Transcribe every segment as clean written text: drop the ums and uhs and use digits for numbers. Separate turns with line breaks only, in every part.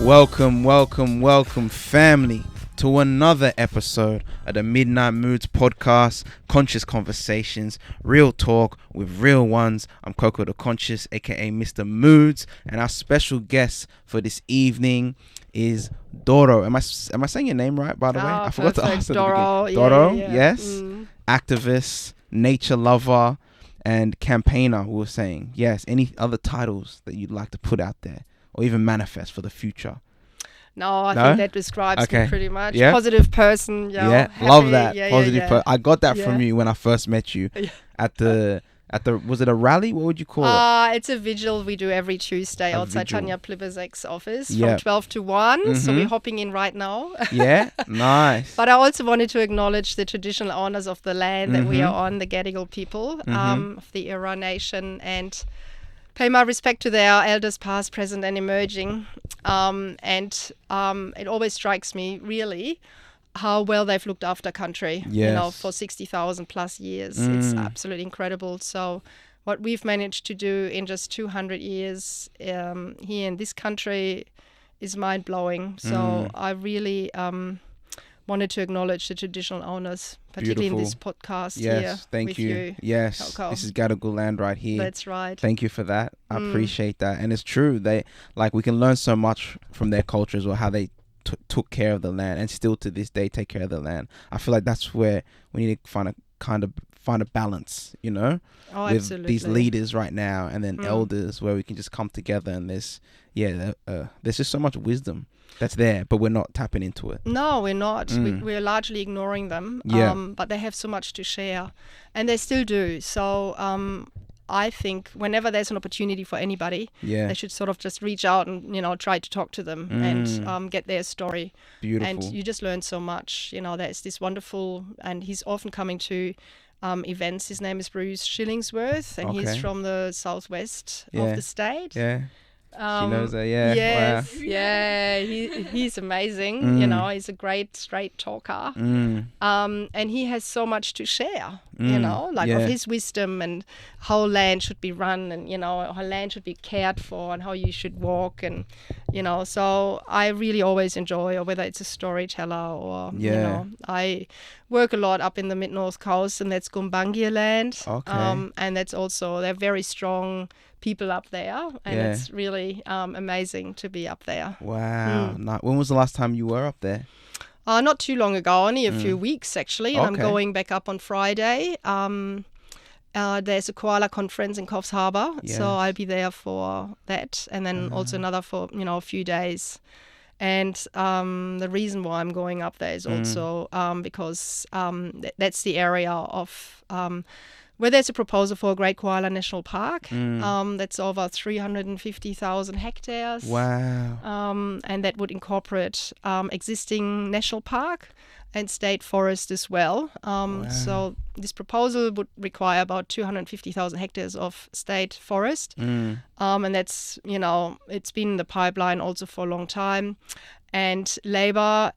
Welcome, family, to another episode of the Midnight Moods podcast, Conscious Conversations, real talk with real ones. I'm Coco the Conscious, aka Mr. Moods, and our special guest for this evening is Doro. Am I saying your name right, by the way? I forgot to ask
Doro.
Doro,
yeah.
yes. Activist, nature lover, and campaigner, we were saying. Yes, any other titles that you'd like to put out there or even manifest for the future?
No, I think that describes me pretty much.
Yeah.
Positive person.
Happy. Love that. Positive. I got that from you when I first met you at the was it a rally? What would you call it?
It's a vigil we do every Tuesday outside
vigil.
Tanya Pliberzek's office from 12 to 1. So we're hopping in right now.
Yeah, nice.
But I also wanted to acknowledge the traditional owners of the land that we are on, the Gadigal people of the Eora Nation, and pay my respect to their elders past, present and emerging. It always strikes me really how well they've looked after country, for 60,000 plus years. It's absolutely incredible. So what we've managed to do in just 200 years here in this country is mind-blowing. So I really wanted to acknowledge the traditional owners, particularly in this podcast here.
Yes, thank you.
You,
yes,
Coco.
This is Gadigal land right here.
That's right.
Thank you for that. I appreciate that. And it's true. We can learn so much from their cultures or how they took care of the land, and still to this day take care of the land. I feel like that's where we need to find a balance, with
absolutely.
these leaders right now, and then elders, where we can just come together, and there's just so much wisdom that's there, but we're not tapping into it.
No, we're not. We're largely ignoring them. But they have so much to share, and they still do. So I think whenever there's an opportunity for anybody, they should sort of just reach out and try to talk to them and get their story.
Beautiful.
And you just learn so much. There's this wonderful, and he's often coming to events. His name is Bruce Shillingsworth, and he's from the southwest of the state.
Yeah. She knows that, yeah.
Yes,
wow.
yeah. He's amazing. He's a great straight talker. And he has so much to share, of his wisdom and how land should be run, and, how land should be cared for, and how you should walk. And, so I really always enjoy, or whether it's a storyteller or, I work a lot up in the mid-north coast, and that's Gumbaynggirr land.
Okay.
And that's also, they're very strong people up there, and it's really amazing to be up there.
Wow. When was the last time you were up there?
Not too long ago, only a few weeks actually, and I'm going back up on Friday. There's a koala conference in Coffs Harbour, so I'll be there for that, and then also another for a few days. And the reason why I'm going up there is also because that's the area of where there's a proposal for a Great Koala National Park. That's over 350,000 hectares.
Wow.
And that would incorporate existing national park and state forest as well. So this proposal would require about 250,000 hectares of state forest. And that's, it's been in the pipeline also for a long time. And Labour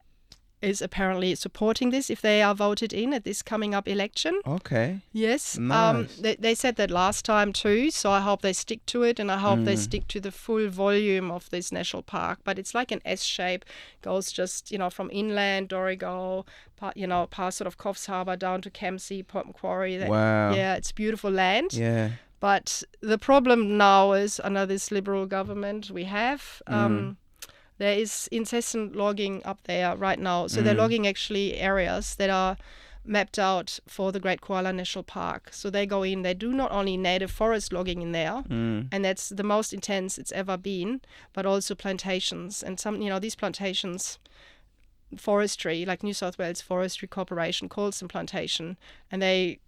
is apparently supporting this if they are voted in at this coming up election.
Okay.
Yes.
Nice.
They said that last time too, so I hope they stick to it, and I hope they stick to the full volume of this national park. But it's like an S shape, goes just, from inland, Dorrigo, past sort of Coffs Harbour down to Kempsey, Port Macquarie.
Wow.
Yeah, it's beautiful land.
Yeah.
But the problem now is, under this Liberal government we have, there is incessant logging up there right now. So they're logging actually areas that are mapped out for the Great Koala National Park. So they go in, they do not only native forest logging in there, and that's the most intense it's ever been, but also plantations. And some, these plantations, forestry, like New South Wales Forestry Corporation calls them plantation, and they,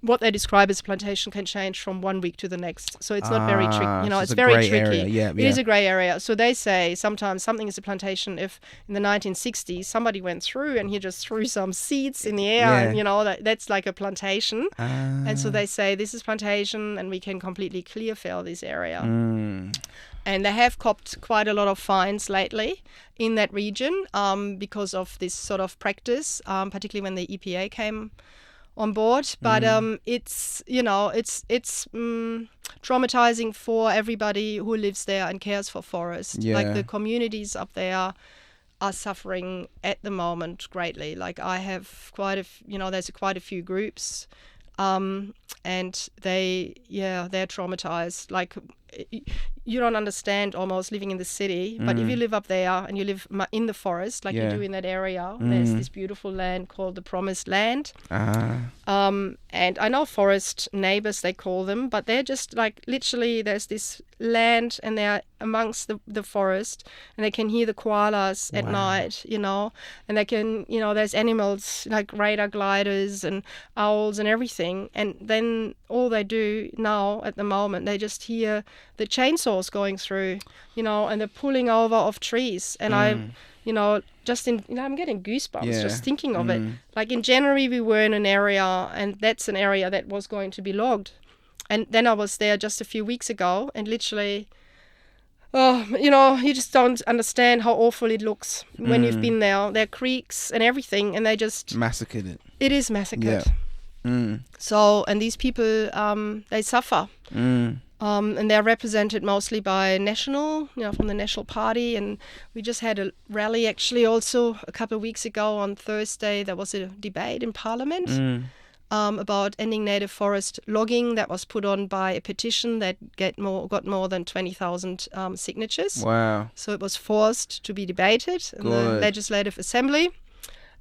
what they describe as a plantation can change from 1 week to the next. So it's not very tricky.
So
it's very tricky.
Area.
It is a grey area. So they say sometimes something is a plantation if in the 1960s somebody went through and he just threw some seeds in the air, and that's like a plantation. And so they say this is plantation, and we can completely clear fell this area. And they have copped quite a lot of fines lately in that region because of this sort of practice, particularly when the EPA came on board, but it's traumatizing for everybody who lives there and cares for forest. Like the communities up there are suffering at the moment greatly. Like I have there's quite a few groups, and they're traumatized. Like you don't understand almost living in the city, but if you live up there and you live in the forest, like you do in that area, there's this beautiful land called the Promised Land. And I know forest neighbors, they call them, but they're just like literally there's this land and they're amongst the forest, and they can hear the koalas at night, and they can, there's animals like radar gliders and owls and everything. And then all they do now at the moment, they just hear the chainsaws going through, and they're pulling over of trees. And I'm getting goosebumps just thinking of it. Like in January, we were in an area, and that's an area that was going to be logged. And then I was there just a few weeks ago, and literally, you just don't understand how awful it looks when you've been there. There are creeks and everything, and they just
massacred it.
It is massacred.
Yeah.
So, and these people, they suffer. And they're represented mostly by from the National Party. And we just had a rally actually also a couple of weeks ago on Thursday. There was a debate in Parliament about ending native forest logging that was put on by a petition that got more than 20,000 signatures.
Wow.
So it was forced to be debated in the Legislative Assembly.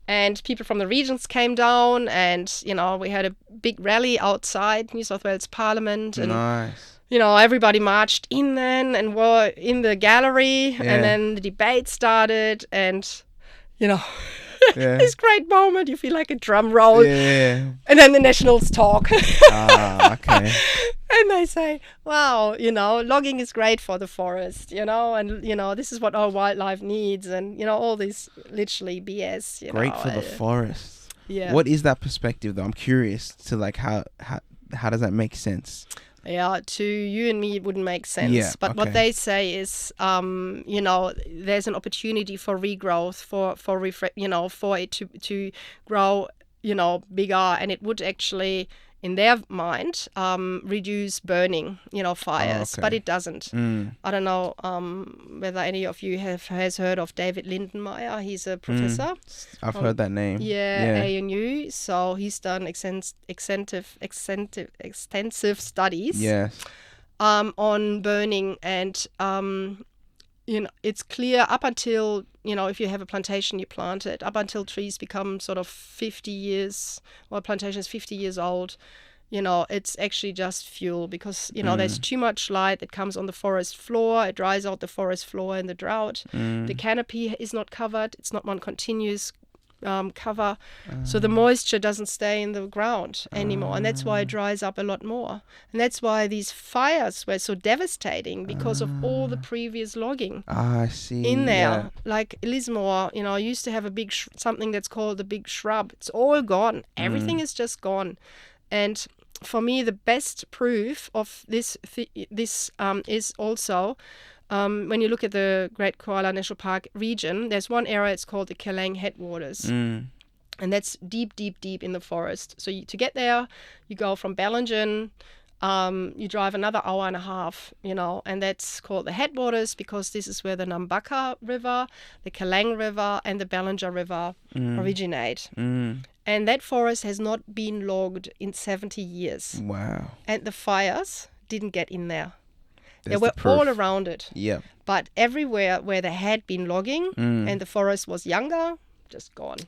And people from the regions came down, and, we had a big rally outside New South Wales Parliament. And,
nice.
Everybody marched in then and were in the gallery. And then the debate started, and, this great moment, you feel like a drum roll. Yeah. And then the Nationals talk.
Okay.
And they say, wow, logging is great for the forest, and, this is what our wildlife needs, and, all this literally BS.
Great for the forest.
Yeah.
What is that perspective, though? I'm curious to, like, how does that make sense?
Yeah, to you and me, it wouldn't make sense. But what they say is, there's an opportunity for regrowth, for it to grow, bigger, and it would actually, in their mind, reduce burning, fires. But it doesn't. I don't know whether any of you has heard of David Lindenmayer. He's a professor.
I've heard that name.
Yeah, ANU. So he's done extensive studies on burning, and it's clear up until, if you have a plantation, you plant it, up until trees become sort of 50 years, or a plantation is 50 years old, it's actually just fuel, because, there's too much light that comes on the forest floor. It dries out the forest floor in the drought. The canopy is not covered. It's not one continuous cover. So the moisture doesn't stay in the ground anymore. And that's why it dries up a lot more. And that's why these fires were so devastating, because of all the previous logging
I see.
in there. Like Lismore, used to have a big something that's called the big shrub. It's all gone. Everything is just gone. And for me, the best proof of this is also when you look at the Great Koala National Park region, there's one area, it's called the Kelang Headwaters. And that's deep, deep, deep in the forest. So to get there, you go from Bellingen, you drive another hour and a half, and that's called the Headwaters, because this is where the Nambucca River, the Kelang River, and the Ballinger River originate. And that forest has not been logged in 70 years. Wow. And the fires didn't get in there. They were all around it. Yeah. But everywhere where they had been logging and the forest was younger, just gone.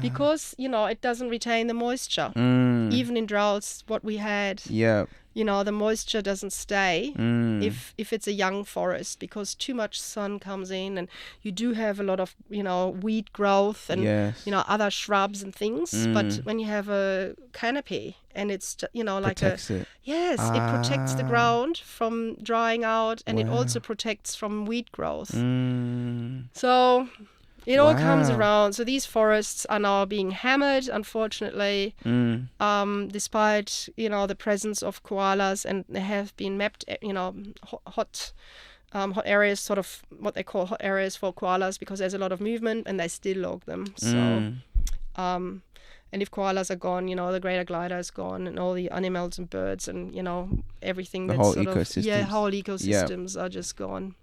Because, it doesn't retain the moisture. Even in droughts, what we had, the moisture doesn't stay if it's a young forest, because too much sun comes in, and you do have a lot of, weed growth and, other shrubs and things. But when you have a canopy and it's, like it protects the ground from drying out, and it also protects from weed growth. So it all comes around. So these forests are now being hammered, unfortunately, despite, the presence of koalas, and they have been mapped, hot areas, sort of what they call hot areas for koalas, because there's a lot of movement, and they still log them. So, And if koalas are gone, the greater glider is gone, and all the animals and birds, and everything
The
that's
whole
sort
ecosystems.
of whole ecosystems are just gone.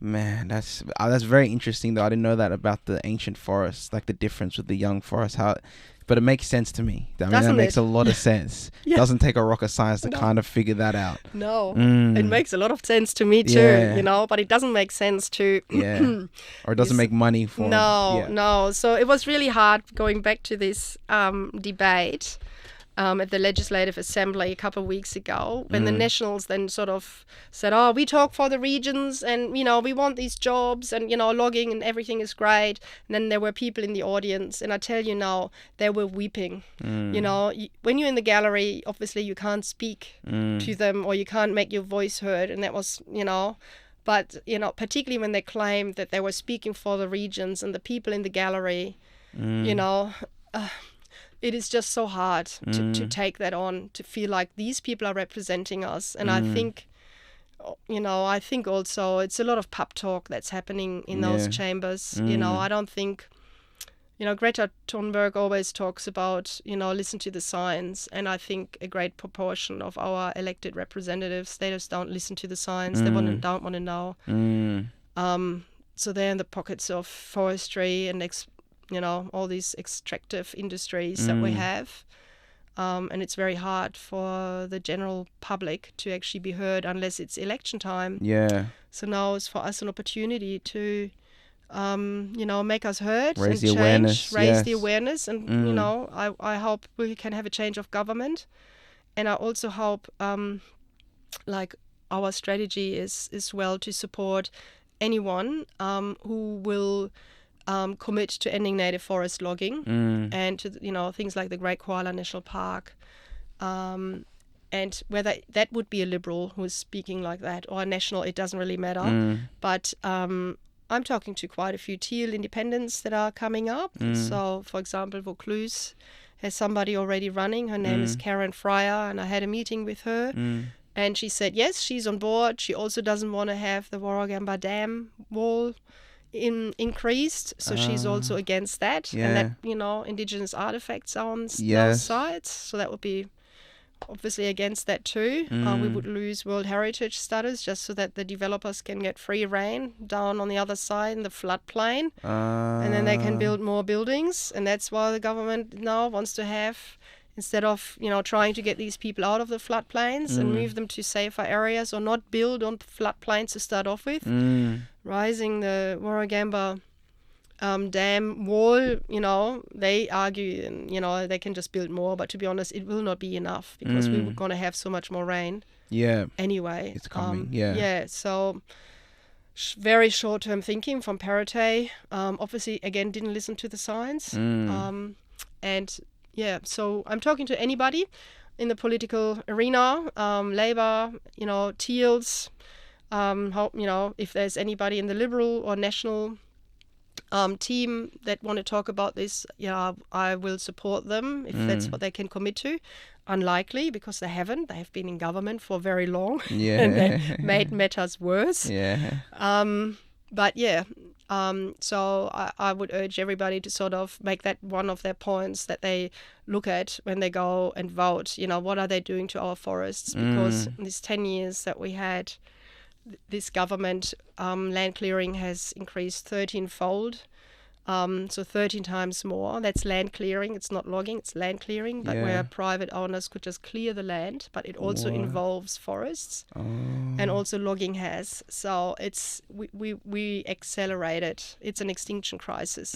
Man, that's very interesting though. I didn't know that about the ancient forests, like the difference with the young forest. But it makes sense to me. I mean,
Doesn't
that makes
it?
a lot of sense.
Yeah.
Doesn't take a rocket science to
No.
kind of figure that out.
No, it makes a lot of sense to me too.
Yeah.
But it doesn't make sense to
Or it doesn't make money for
No. So it was really hard going back to this debate at the Legislative Assembly a couple of weeks ago, when the Nationals then sort of said, oh, we talk for the regions, and we want these jobs, and logging and everything is great. And then there were people in the audience, and I tell you now, they were weeping. When you're in the gallery, obviously you can't speak to them, or you can't make your voice heard, and that was but particularly when they claimed that they were speaking for the regions and the people in the gallery, it is just so hard to take that on, to feel like these people are representing us. And I think also it's a lot of pub talk that's happening in those chambers. I don't think, Greta Thunberg always talks about, listen to the science. And I think a great proportion of our elected representatives, they just don't listen to the science. They don't want to know. So they're in the pockets of forestry and all these extractive industries that we have. And it's very hard for the general public to actually be heard unless it's election time.
Yeah.
So now it's for us an opportunity to, make us heard,
raise
and
the awareness.
raise the awareness. And, I hope we can have a change of government. And I also hope, our strategy is well to support anyone who will commit to ending native forest logging and to things like the Great Koala National Park, and whether that would be a Liberal who is speaking like that or a National, it doesn't really matter. But I'm talking to quite a few teal independents that are coming up. So, for example, Vaucluse has somebody already running. Her name is Karen Fryer, and I had a meeting with her. And she said, yes, she's on board. She also doesn't want to have the Warragamba Dam wall increased, so she's also against that. And that indigenous artifacts are on those sites, so that would be obviously against that too. We would lose World Heritage status just so that the developers can get free rein down on the other side in the floodplain, and then they can build more buildings. And that's why the government now wants to have, instead of trying to get these people out of the floodplains and move them to safer areas, or not build on floodplains to start off with, rising the Warragamba dam wall, they argue, and they can just build more, but to be honest, it will not be enough, because we're going to have so much more rain anyway.
It's coming.
So very short-term thinking from Parate. Obviously, again, didn't listen to the science. So I'm talking to anybody in the political arena, Labour, Teals, if there's anybody in the Liberal or National team that want to talk about this, I will support them if that's what they can commit to. Unlikely, because they haven't. They have been in government for very long and they made matters worse. So I would urge everybody to sort of make that one of their points that they look at when they go and vote. What are they doing to our forests? Because in these 10 years that we had this government, land clearing has increased 13-fold. So 13 times more. That's land clearing. It's not logging, it's land clearing, but where private owners could just clear the land, but it also involves forests, and also logging has. So it's we accelerated. It's an extinction crisis.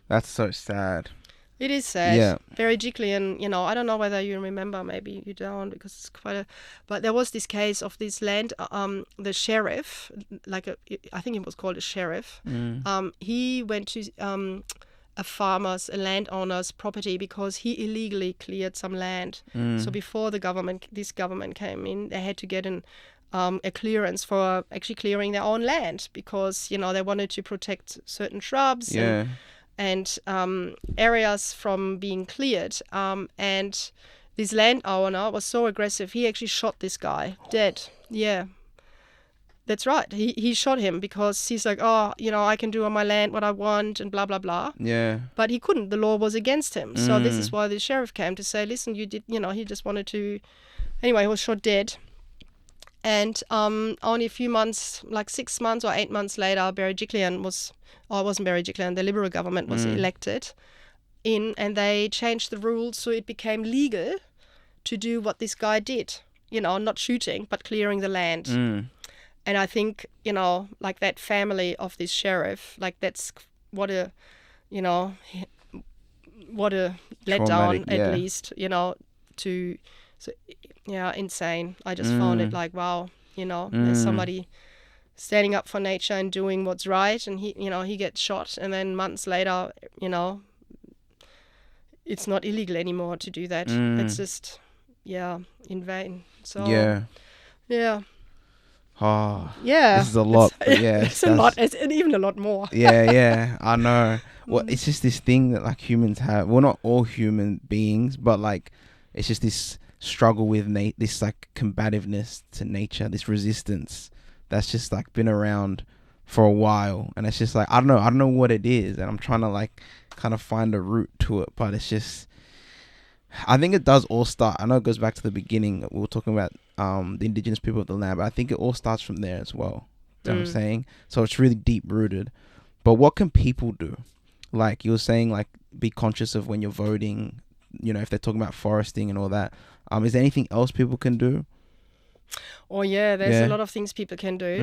That's so sad.
It is sad, very deeply, and I don't know whether you remember, maybe you don't, because it's but there was this case of this land, the sheriff, I think it was called a sheriff, he went to a landowner's property because he illegally cleared some land. So before this government came in, they had to get a clearance for actually clearing their own land, because they wanted to protect certain shrubs and areas from being cleared. And this landowner was so aggressive, he actually shot this guy dead. There That's right. He shot him because he's like, oh, I can do on my land what I want and blah, blah, blah.
Yeah.
But he couldn't. The law was against him. So this is why the sheriff came to say, listen, you did, he just wanted to... Anyway, he was shot dead. And only a few months, like 6 months or 8 months later, Berejiklian was... Oh, it wasn't Berejiklian. The Liberal government was elected in, and they changed the rules so it became legal to do what this guy did. Not shooting, but clearing the land. And I think, like that family of this sheriff, like that's what a letdown at least, insane. I just found it like, wow, there's somebody standing up for nature and doing what's right, and he gets shot, and then months later, it's not illegal anymore to do that. It's just, in vain. So yeah.
Oh,
yeah,
this is a lot. But
it's a lot. It's even a lot more.
yeah, I know. Well, it's just this thing that like humans have. Well, not all human beings, but like it's just this struggle with this like combativeness to nature, this resistance that's just like been around for a while, and it's just like I don't know what it is, and I'm trying to like kind of find a root to it, but it's just. I think it does all start. I know it goes back to the beginning. We were talking about the indigenous people of the land, but I think it all starts from there as well. You know what I'm saying? So it's really deep rooted. But what can people do? Like you were saying, like be conscious of when you're voting. If they're talking about foresting and all that. Is there anything else people can do?
Oh yeah, there's a lot of things people can do.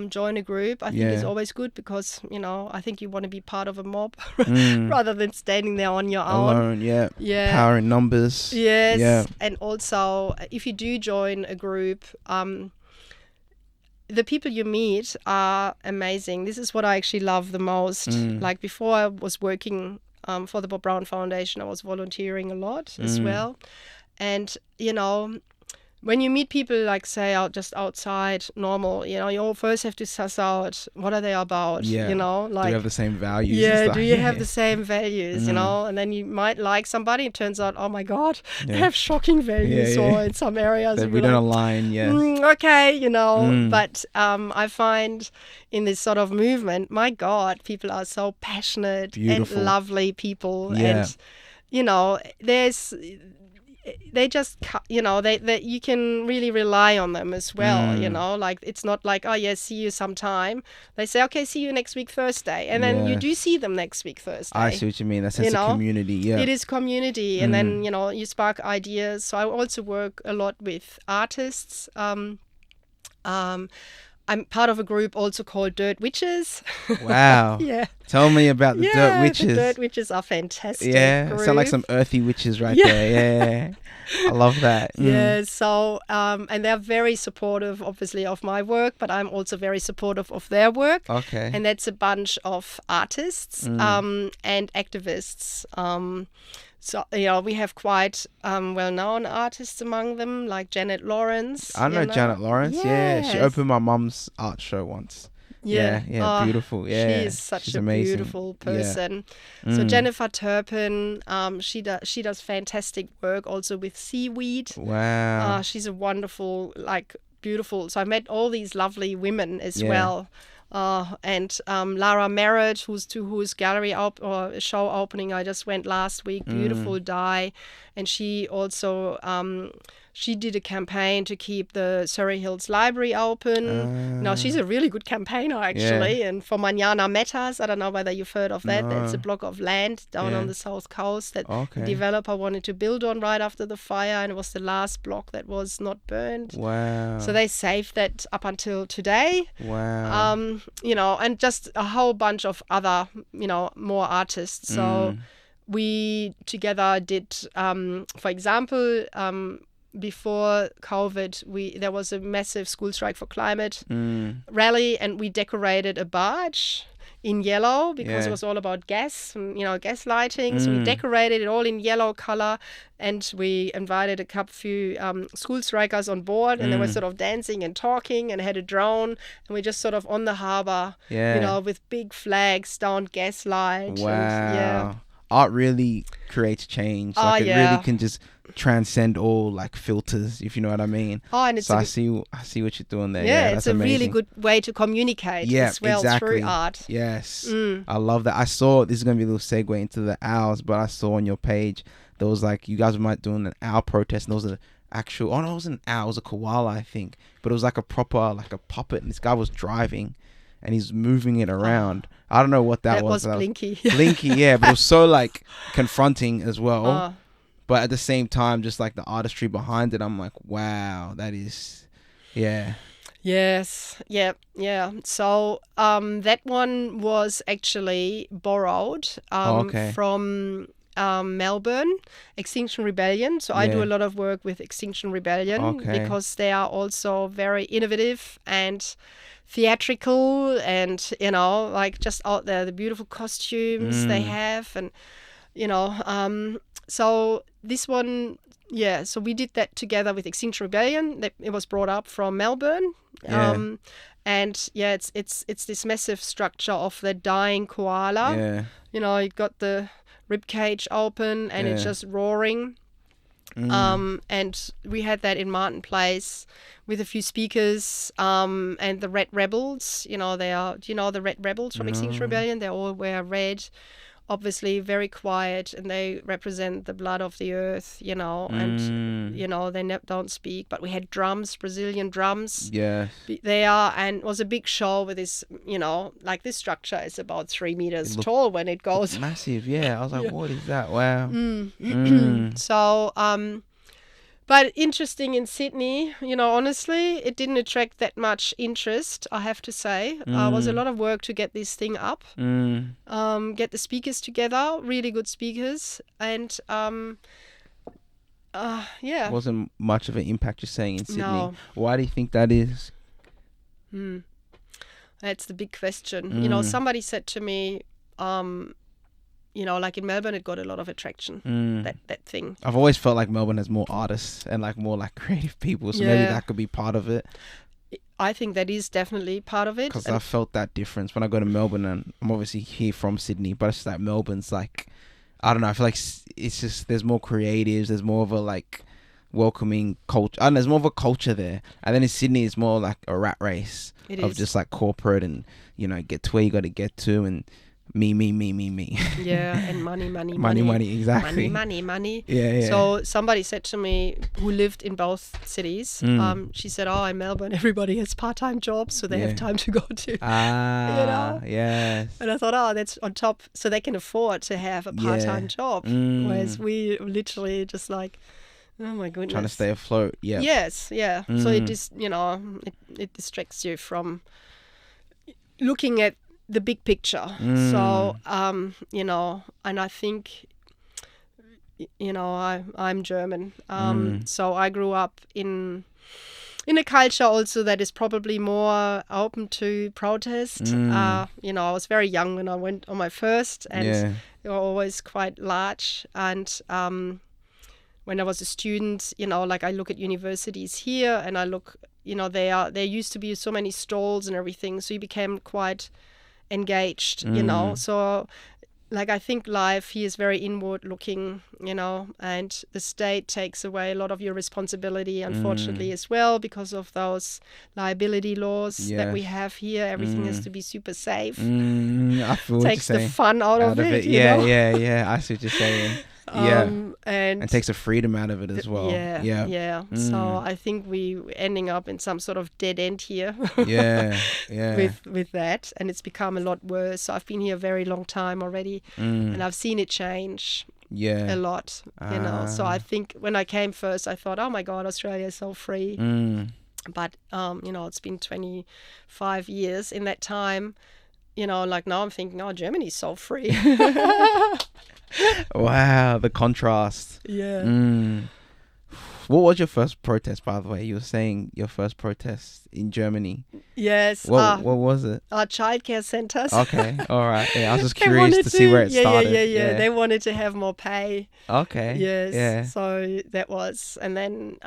Join a group. I think is always good because I think you want to be part of a mob rather than standing there on your own.
Alone, yeah. Power in numbers.
Yes.
Yeah.
And also, if you do join a group, the people you meet are amazing. This is what I actually love the most. Like before, I was working for the Bob Brown Foundation. I was volunteering a lot as well, and when you meet people, like, say, just outside, normal, you all first have to suss out what are they about,
like... Do you have the same values?
Yeah, do you have the same values, And then you might like somebody, it turns out, oh my God, they have shocking values, or in some areas...
That we don't align,
okay, but I find in this sort of movement, my God, people are so passionate
Beautiful.
And lovely people, and, there's... They just, they you can really rely on them as well, like it's not like, oh yeah, see you sometime. They say, okay, see you next week Thursday. And then you do see them next week Thursday.
I see what you mean. That sense of community, yeah.
It is community. And then, you spark ideas. So I also work a lot with artists. I'm part of a group also called Dirt Witches.
Wow.
Yeah.
Tell me about the Dirt Witches.
The Dirt Witches are fantastic.
Yeah.
Group.
Sound like some earthy witches right there. Yeah. I love that.
Yeah. So, and they're very supportive, obviously, of my work, but I'm also very supportive of their work.
Okay.
And that's a bunch of artists and activists. So, we have quite well-known artists among them, like Janet Lawrence.
I know Janet Lawrence,
yes.
She opened my mum's art show once. Yeah, beautiful. Yeah,
she is such a
amazing.
Beautiful person. So Jennifer Turpin, she does fantastic work also with seaweed.
Wow.
She's a wonderful, beautiful. So I met all these lovely women as well. And Lara Merritt, whose gallery or show opening I just went last week, beautiful dye, and she also she did a campaign to keep the Surrey Hills Library open. Now she's a really good campaigner actually, and for Mañana Metas, I don't know whether you've heard of that. No. That's a block of land down on the south coast that the developer wanted to build on right after the fire, and it was the last block that was not burned.
Wow!
So they saved that up until today.
Wow!
And just a whole bunch of other, more artists. So we together did, for example, before COVID, there was a massive school strike for climate rally, and we decorated a barge in yellow because it was all about gas, gas lighting. So we decorated it all in yellow color, and we invited a few school strikers on board, and they were sort of dancing and talking, and had a drone, and we just sort of on the harbor, with big flags down gas light.
Wow. art really creates change. Like it really can just transcend all like filters, if you know what I mean.
And it's
so I see what you're doing there.
Yeah,
that's
it's a
amazing.
really good way to communicate as well through art.
Yes. I love that. I saw, this is going to be a little segue into the owls, but I saw on your page there was like, you guys might doing an owl protest, and there was an actual, oh no, it wasn't an owl, it was a koala, I think, but it was like a proper, like a puppet, and this guy was driving and he's moving it around. I don't know what that was.
That was Blinky.
Blinky, yeah, but it was so like confronting as well. But at the same time, just like the artistry behind it, I'm like, wow, that is, yeah.
Yes, yeah. So that one was actually borrowed from Melbourne, Extinction Rebellion. So I do a lot of work with Extinction Rebellion because they are also very innovative and theatrical, and you know, like just out there, the beautiful costumes they have, and you know, so this one, so we did that together with Extinction Rebellion. It was brought up from Melbourne, and it's this massive structure of the dying koala. You know, you got the rib cage open and it's just roaring. And we had that in Martin Place with a few speakers, and the Red Rebels. You know, do you know the Red Rebels from Extinction Rebellion? They all wear red, obviously very quiet, and they represent the blood of the earth, you know, and you know, they don't speak. But we had drums, Brazilian drums there, and it was a big show with this, you know, like this structure is about 3 meters tall when it goes.
Massive, I was like, what is that? Wow.
So but interesting in Sydney, you know, honestly, it didn't attract that much interest, I have to say. It was a lot of work to get this thing up, get the speakers together, really good speakers, and
Wasn't much of an impact, you're saying, in Sydney.
No.
Why do you think that is?
That's the big question. You know, somebody said to me, you know, like in Melbourne, it got a lot of attraction, that thing.
I've always felt like Melbourne has more artists and like more like creative people, so maybe that could be part of it.
I think that is definitely part of it.
Because I felt that difference when I go to Melbourne, and I'm obviously here from Sydney, but it's just like Melbourne's like, I don't know, I feel like it's just, there's more creatives, there's more of a like welcoming culture, and there's more of a culture there. And then in Sydney, it's more like a rat race just like corporate, and you know, get to where you got to get to, and me.
Yeah, and money,
exactly.
Money.
Yeah.
So somebody said to me, who lived in both cities, she said, oh, in Melbourne, everybody has part-time jobs, so they have time to go to, you know?
Yes.
And I thought, oh, that's on top, so they can afford to have a part-time job, whereas we literally just like, oh my goodness.
Trying to stay afloat,
Yes, So it just, you know, it distracts you from looking at the big picture. So you know, and I think, you know, I'm German, so I grew up in a culture also that is probably more open to protest. You know, I was very young when I went on my first, and they were always quite large. And when I was a student, you know, like I look at universities here, and I look, you know, there used to be so many stalls and everything, so you became quite engaged, you know. So like I think life here is very inward looking, you know, and the state takes away a lot of your responsibility, unfortunately, as well, because of those liability laws that we have here. Everything has to be super safe.
I feel
takes the fun out of it.
Yeah, I see what you're saying.
And
takes the freedom out of it as well.
So I think we ending up in some sort of dead end here. with that, and it's become a lot worse. So I've been here a very long time already, and I've seen it change a lot, you know. So I think when I came first, I thought, oh my God, Australia is so free. But you know, it's been 25 years in that time, you know. Like now I'm thinking, oh, Germany's so free.
Wow, the contrast. What was your first protest, by the way? You were saying your first protest in Germany.
Yes.
What was it?
Childcare centres.
Okay, all right. Yeah, I was just curious to see where it started.
Yeah. They wanted to have more pay.
Okay.
Yes.
Yeah.
So that was, and then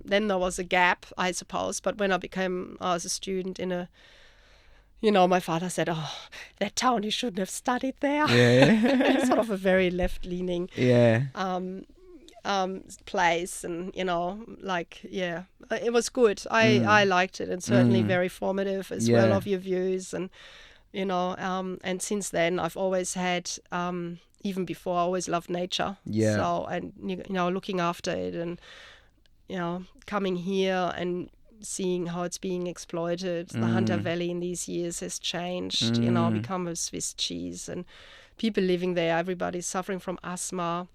there was a gap, I suppose. But when I was a student in my father said, "Oh, that town, you shouldn't have studied there."
Yeah.
Sort of a very left-leaning
Yeah.
place, and it was good. I liked it, and certainly very formative as well of your views, and and since then I've always had even before I always loved nature.
Yeah.
So, and looking after it, and coming here and seeing how it's being exploited. The Hunter Valley in these years has changed, become a Swiss cheese, and people living there, everybody's suffering from asthma.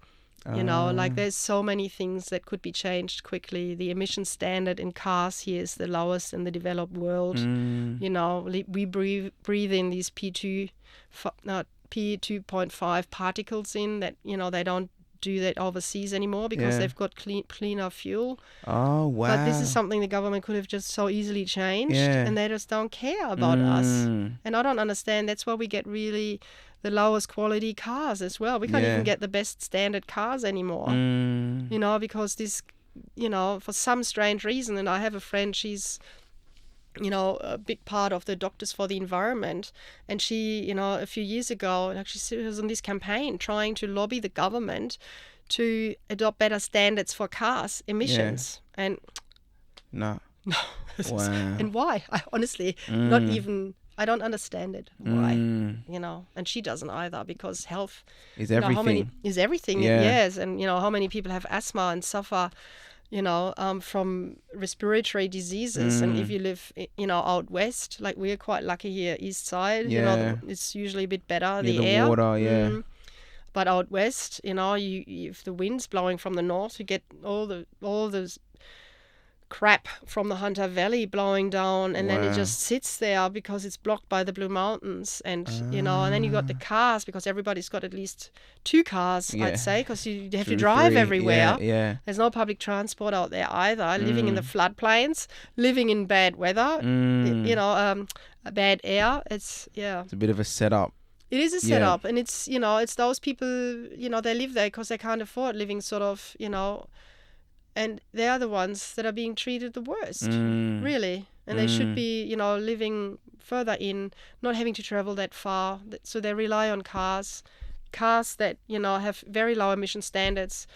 There's so many things that could be changed quickly. The emission standard in cars here is the lowest in the developed world. We breathe in these P2.5 particles in that, they don't do that overseas anymore because they've got cleaner fuel.
Oh, wow.
But this is something the government could have just so easily changed, and they just don't care about us. And I don't understand. That's why we get really the lowest quality cars as well. We can't even get the best standard cars anymore, because this, for some strange reason. And I have a friend, she's a big part of the Doctors for the Environment, and she, a few years ago, she was on this campaign trying to lobby the government to adopt better standards for cars emissions. And
no.
Wow. And why? I honestly not even. I don't understand it. Why? And she doesn't either, because health
is everything.
Is everything. Yes, and how many people have asthma and suffer, from respiratory diseases. And if you live, out west, like we're quite lucky here, east side, it's usually a bit better, the air.
Water,
But out west, if the wind's blowing from the north, you get all those crap from the Hunter Valley blowing down, and then it just sits there because it's blocked by the Blue Mountains, and and then you got the cars, because everybody's got at least 2 cars, I'd say, because you have to drive
3,
everywhere.
There's
no public transport out there either. Living in the floodplains, living in bad weather, bad air. It's
a bit of a setup.
It is a setup, and it's it's those people, they live there because they can't afford living sort of, and they are the ones that are being treated the worst, really. And they should be, living further in, not having to travel that far. So they rely on cars that, have very low emission standards,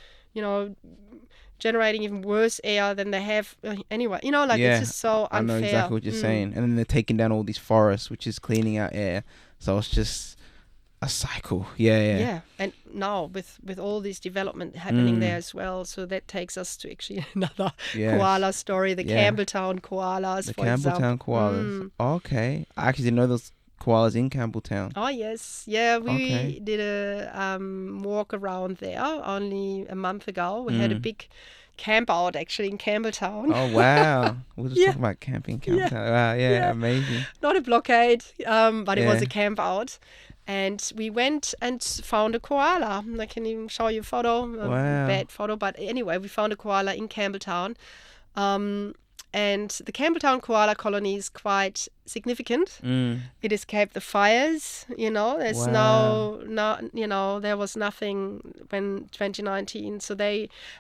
generating even worse air than they have anyway. It's just so unfair.
I know exactly what you're saying. And then they're taking down all these forests, which is cleaning out air. So it's just a cycle. Yeah.
And now with all this development happening there as well, so that takes us to actually another koala story, the Campbelltown koalas.
The Campbelltown koalas. Okay. I actually didn't know those koalas in Campbelltown.
Oh yes, we did a walk around there only a month ago. We had a big camp out actually in Campbelltown.
Oh wow. We'll just talk about camping in Campbelltown. Wow, amazing.
Not a blockade, but it was a camp out. And we went and found a koala. I can even show you a photo, bad photo. But anyway, we found a koala in Campbelltown. And the Campbelltown koala colony is quite significant. It escaped the fires, there's there was nothing when 2019. So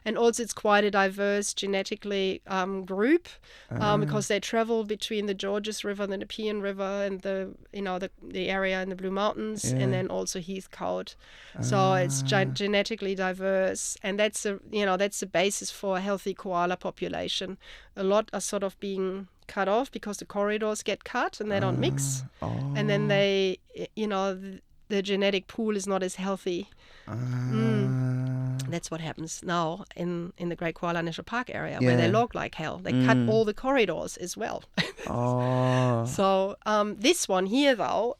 and also it's quite a diverse genetically group, because they travel between the Georges River and the Nepean River and the area in the Blue Mountains, and then also Heathcote. So it's genetically diverse, and that's the basis for a healthy koala population. A lot are sort of being cut off because the corridors get cut and they don't mix, and then they, the genetic pool is not as healthy. That's what happens now in the Great Koala National Park area, where they log like hell. They cut all the corridors as well. So this one here, though,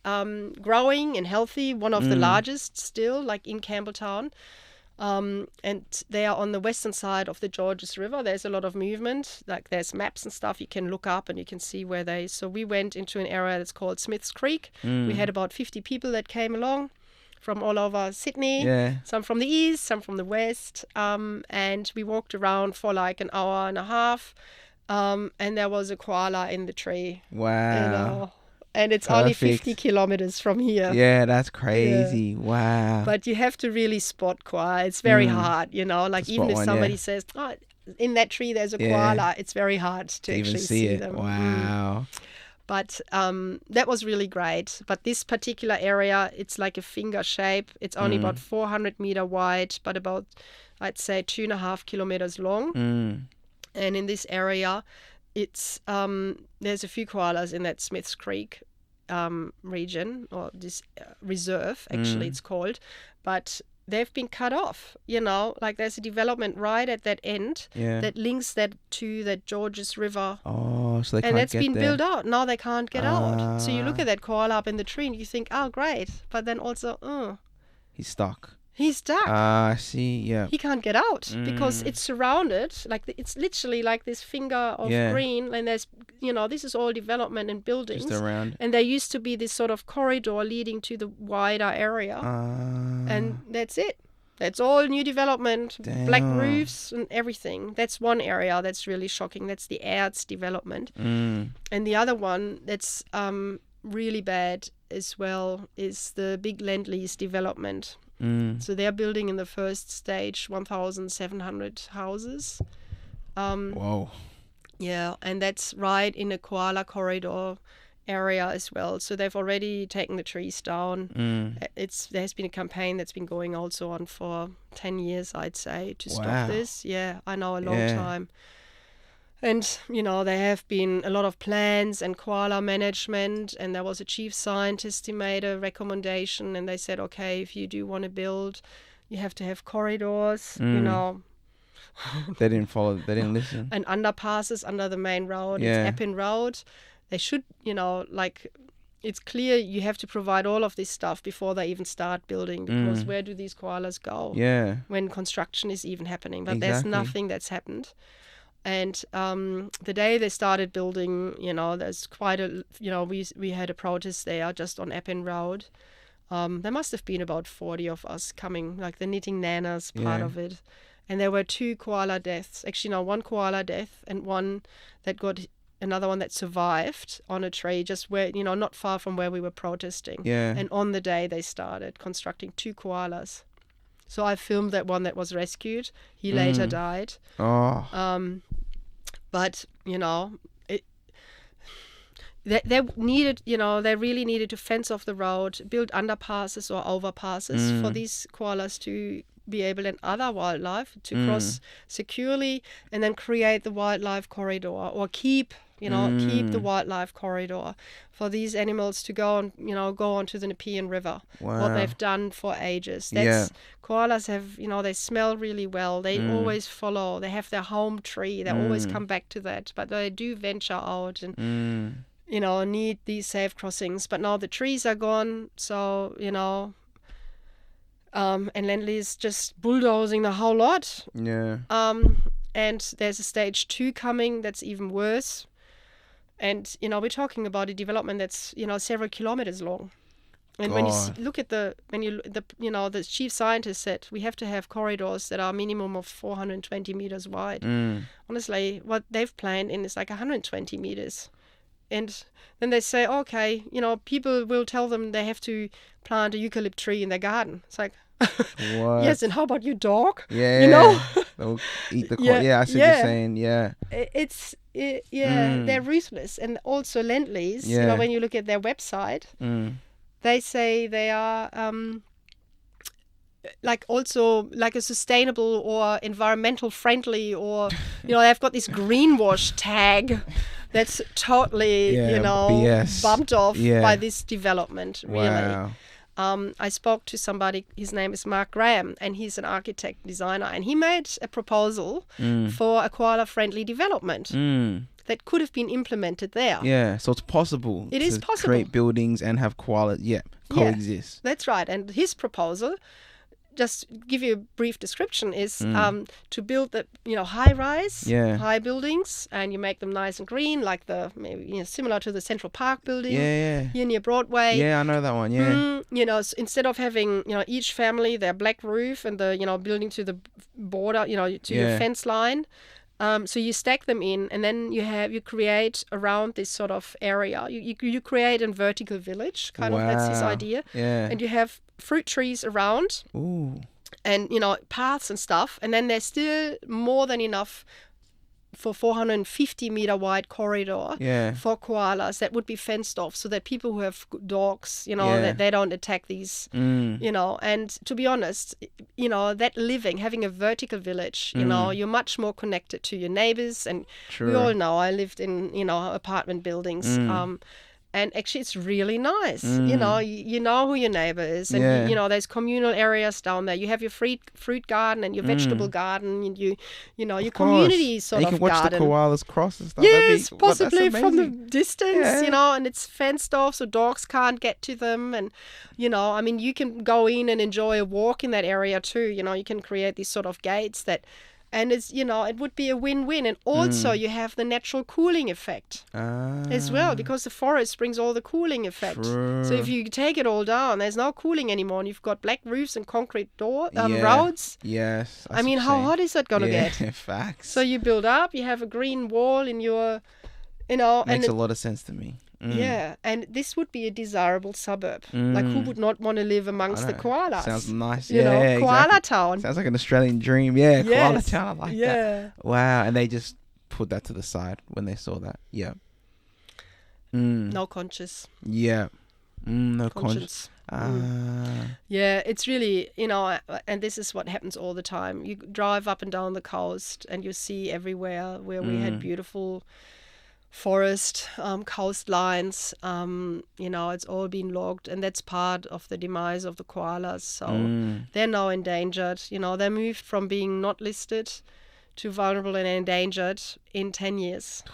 growing and healthy, one of the largest still, like in Campbelltown. And they are on the western side of the Georges River. There's a lot of movement, like there's maps and stuff you can look up and you can see where so we went into an area that's called Smith's Creek. We had about 50 people that came along from all over Sydney, some from the east, some from the west, and we walked around for like an hour and a half, and there was a koala in the tree.
Wow.
And it's only 50 kilometers from here.
Yeah, that's crazy. Wow.
But you have to really spot koala. It's very hard, like even if somebody says, in that tree there's a koala, it's very hard to actually see them.
Wow.
But that was really great. But this particular area, it's like a finger shape. It's only about 400 meter wide, but about, I'd say, 2.5 kilometers long. And in this area, it's there's a few koalas in that Smiths Creek region, or this reserve, actually it's called. But they've been cut off, like there's a development right at that end that links that to that Georges River.
Oh, so they can't
and that's
get
been
there.
built out. Now they can't get out. So you look at that koala up in the tree and you think, oh, great. But then also,
He's stuck.
he's stuck.
I see, yeah.
He can't get out because it's surrounded, it's literally like this finger of green, and there's, this is all development and buildings.
Just around.
And there used to be this sort of corridor leading to the wider area. And that's it. That's all new development, black roofs and everything. That's one area that's really shocking. That's the Erz development. And the other one that's really bad as well is the big Lend-Lease development. So they're building in the first stage 1,700 houses.
Whoa.
Yeah, and that's right in a koala corridor area as well. So they've already taken the trees down. There has been a campaign that's been going also on for 10 years, I'd say, to stop this. Yeah, I know, a long time. And, there have been a lot of plans and koala management, and there was a chief scientist who made a recommendation, and they said, okay, if you do want to build, you have to have corridors,
They didn't follow, they didn't listen.
and underpasses under the main road.
Yeah.
It's Epping Road. They should, it's clear you have to provide all of this stuff before they even start building, because where do these koalas go when construction is even happening? But there's nothing that's happened. And the day they started building, there's quite a, we had a protest there just on Epping Road. There must have been about 40 of us coming, like the Knitting Nanas part of it. And there were 2 koala deaths. Actually, no, 1 koala death and one that got, another one that survived on a tree just where, not far from where we were protesting.
Yeah.
And on the day they started constructing 2 koalas. So I filmed that one that was rescued. He later died.
Oh.
But, they needed, they really needed to fence off the road, build underpasses or overpasses for these koalas to be able, and other wildlife, to cross securely, and then create the wildlife corridor, or keep the wildlife corridor for these animals to go on, go onto the Nepean River.
Wow.
What they've done for ages. Koalas have, they smell really well. They always follow. They have their home tree. They always come back to that. But they do venture out and, need these safe crossings. But now the trees are gone. So, and Lend-Lease just bulldozing the whole lot.
Yeah.
And there's a stage 2 coming that's even worse. And, we're talking about a development that's, several kilometers long. And when you look at the chief scientist said we have to have corridors that are a minimum of 420 meters wide. Honestly, what they've planned in is like 120 meters. And then they say, okay, people will tell them they have to plant a eucalypt tree in their garden. It's like,
what?
Yes, and how about your dog?
Yeah. They'll eat the I see what you're saying. Yeah.
They're ruthless. And also Lend-Lease, when you look at their website, they say they are like a sustainable or environmental friendly, or they've got this greenwash tag that's totally
BS.
bumped off by this development. Really.
Wow.
I spoke to somebody, his name is Mark Graham, and he's an architect designer, and he made a proposal for a koala-friendly development that could have been implemented there.
Yeah, so it's possible.
It is possible.
Create buildings and have koala, coexist.
Yeah, that's right. And his proposal, just give you a brief description, is to build the high buildings, and you make them nice and green, like the maybe similar to the Central Park building here near Broadway.
Yeah, I know that one. Yeah.
So instead of having each family their black roof and the building to the border, to your fence line. So you stack them in, and then you create around this sort of area. You create a vertical village, kind of. That's his idea.
Yeah.
And you have fruit trees around.
Ooh.
And paths and stuff. And then there's still more than enough for 450 meter wide corridor
Yeah.
for koalas that would be fenced off so that people who have dogs,
Yeah.
that they don't attack these, and to be honest, that having a vertical village, you're much more connected to your neighbors. And we all know, I lived in, apartment buildings. And actually, it's really nice. You know who your neighbor is. And, there's communal areas down there. You have your fruit garden and your vegetable garden. And your community sort of garden.
You can watch the koalas cross and stuff.
Yes, possibly from the distance, and it's fenced off so dogs can't get to them. And, you can go in and enjoy a walk in that area too. You can create these sort of gates that... And it's, it would be a win-win. And also you have the natural cooling effect as well, because the forest brings all the cooling effect.
True.
So if you take it all down, there's no cooling anymore. And you've got black roofs and concrete roads.
Yes.
I mean, how hot is that going to get?
Facts.
So you build up, you have a green wall in your,
Makes a lot of sense to me.
Yeah, and this would be a desirable suburb. Like, who would not want to live amongst the koalas?
Sounds nice.
Koala
exactly.
town.
Sounds like an Australian dream. Yeah,
Yes.
koala town. I like that. Wow, and they just put that to the side when they saw that. Yeah.
No conscience.
Yeah. No
conscience. Yeah, it's really, and this is what happens all the time. You drive up and down the coast and you see everywhere where we had beautiful forest, coastlines, it's all been logged, and that's part of the demise of the koalas. So they're now endangered. They moved from being not listed to vulnerable and endangered in 10 years.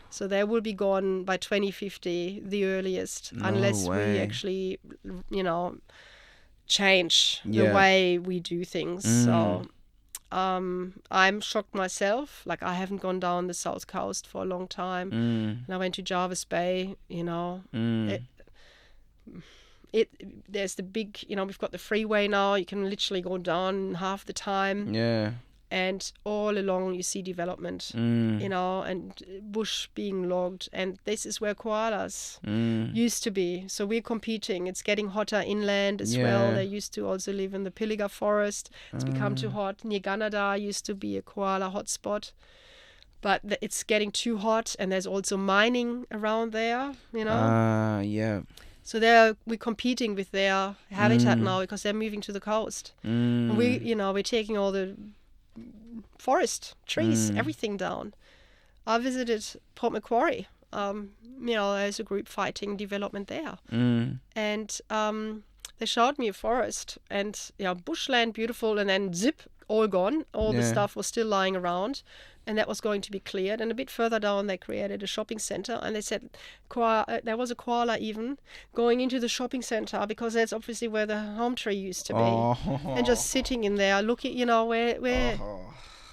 So they will be gone by 2050, the earliest, unless we actually, change the way we do things. So I'm shocked myself. Like, I haven't gone down the south coast for a long time. And I went to Jarvis Bay, there's the big, we've got the freeway now. You can literally go down half the time.
Yeah.
And all along you see development, and bush being logged. And this is where koalas used to be. So we're competing. It's getting hotter inland as well. They used to also live in the Pilliga forest. It's become too hot. Near Canada used to be a koala hotspot. But it's getting too hot. And there's also mining around there, So we're competing with their habitat now because they're moving to the coast. And we're taking all the forest, trees, everything down. I visited Port Macquarie, as a group fighting development there. And they showed me a forest and bushland, beautiful, and then zip, all gone. All the stuff was still lying around, and that was going to be cleared. And a bit further down, they created a shopping center, and they said there was a koala even going into the shopping center because that's obviously where the home tree used to be, and just sitting in there looking, where.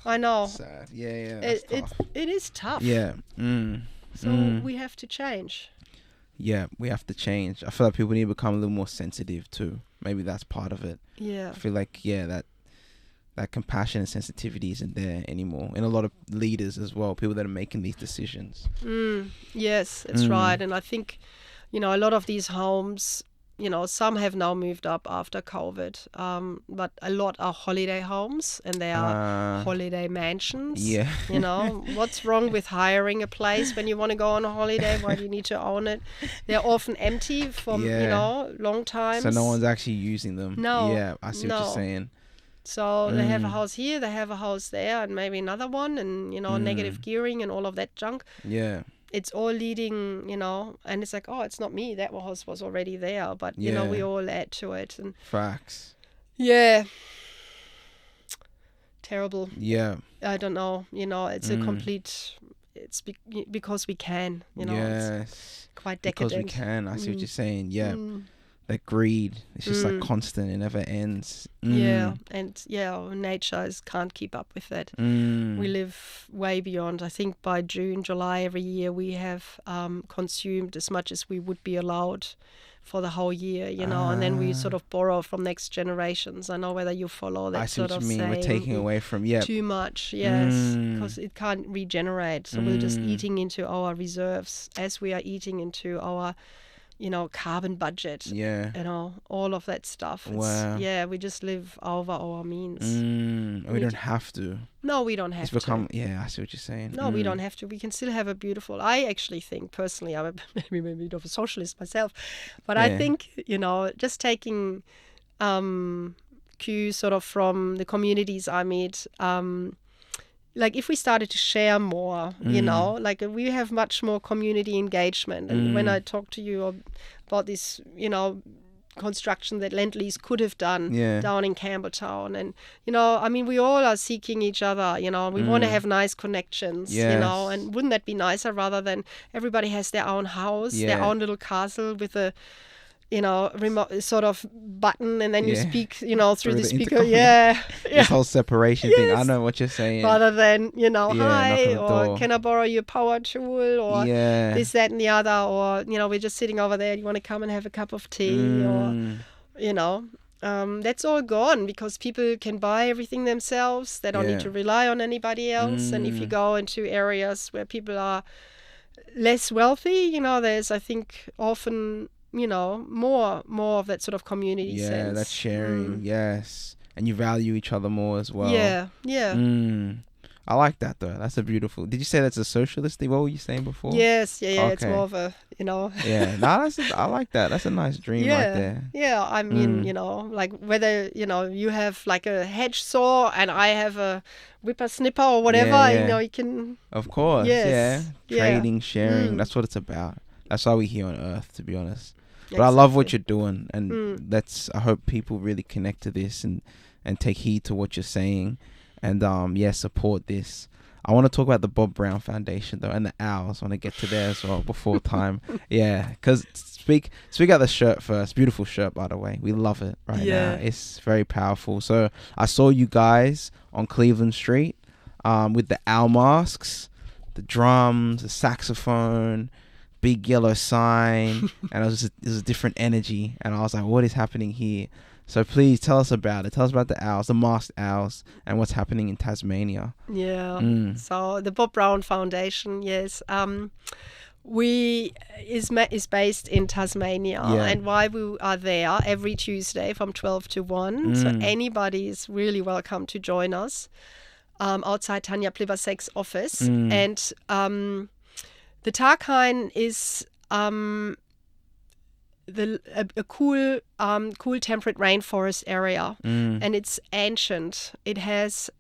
I know.
Sad. Yeah.
It is tough.
Yeah.
So we have to change.
Yeah, we have to change. I feel like people need to become a little more sensitive too. Maybe that's part of it.
Yeah.
I feel like that compassion and sensitivity isn't there anymore in a lot of leaders as well, people that are making these decisions.
Yes, that's right. And I think, a lot of these homes, some have now moved up after COVID, but a lot are holiday homes, and they are holiday mansions.
Yeah.
What's wrong with hiring a place when you want to go on a holiday? Why do you need to own it? They're often empty for, long times.
So no one's actually using them.
No.
Yeah, I see what you're saying.
So they have a house here, they have a house there, and maybe another one, and, negative gearing and all of that junk.
Yeah.
It's all leading, and it's like, oh, it's not me. That house was already there, but, we all add to it. And
facts.
Yeah. Terrible.
Yeah.
I don't know. It's a complete... It's because we can,
Yes.
It's quite decadent.
Because we can. I see what you're saying. Yeah. That greed, it's just like constant, it never ends.
Yeah, and nature can't keep up with that. We live way beyond. I think by June, July every year we have consumed as much as we would be allowed for the whole year, and then we sort of borrow from next generations. I know whether you follow that sort of saying.
We're taking away from,
too much, yes, because it can't regenerate. So we're just eating into our reserves as we are eating into our carbon budget.
Yeah.
All of that stuff.
Wow.
We just live over our means.
We don't have to.
No, we don't have
It's become,
to.
yeah, I see what you're saying.
No, we don't have to. We can still have a beautiful. I actually think, personally, I'm maybe a bit of a socialist myself, but I think, just taking cues sort of from the communities I meet, like if we started to share more, like we have much more community engagement. And when I talk to you about this, construction that Lend-Lease could have done down in Campbelltown, and we all are seeking each other, we want to have nice connections, and wouldn't that be nicer rather than everybody has their own house, their own little castle with a remote sort of button, and then you speak, through the speaker.
This whole separation thing. I know what you're saying.
Rather than, hi, or can I borrow your power tool, or this, that, and the other, or, we're just sitting over there. Do you want to come and have a cup of tea, or, that's all gone because people can buy everything themselves. They don't need to rely on anybody else. And if you go into areas where people are less wealthy, there's, I think, often more of that sort of community sense.
That's sharing. Yes, and you value each other more as well. I like that though. That's a beautiful. Did you say that's a socialist thing? What were you saying before?
Yes,
Okay.
It's more of a,
I like that. That's a nice dream right there.
Yeah, I mean, like whether you have like a hedge saw and I have a whippersnipper or whatever, you can.
Of course.
Yes.
Trading, sharing. That's what it's about. That's why we're here on Earth, to be honest. But I love what you're doing, and I hope people really connect to this and take heed to what you're saying, and support this. I want to talk about the Bob Brown Foundation though, and the owls. I want to get to there as well before time. Because speak out the shirt first. Beautiful shirt, by the way. We love it now. It's very powerful. So I saw you guys on Cleveland Street, with the owl masks, the drums, the saxophone, big yellow sign, and it was a different energy, and I was like, what is happening here? So please tell us about it. Tell us about the owls, the masked owls, and what's happening in Tasmania.
So the Bob Brown Foundation, is based in Tasmania, and why we are there every Tuesday from 12 to 1. So anybody is really welcome to join us outside Tanya Plibersek's office. And the Tarkine is a cool temperate rainforest area, and it's ancient. It has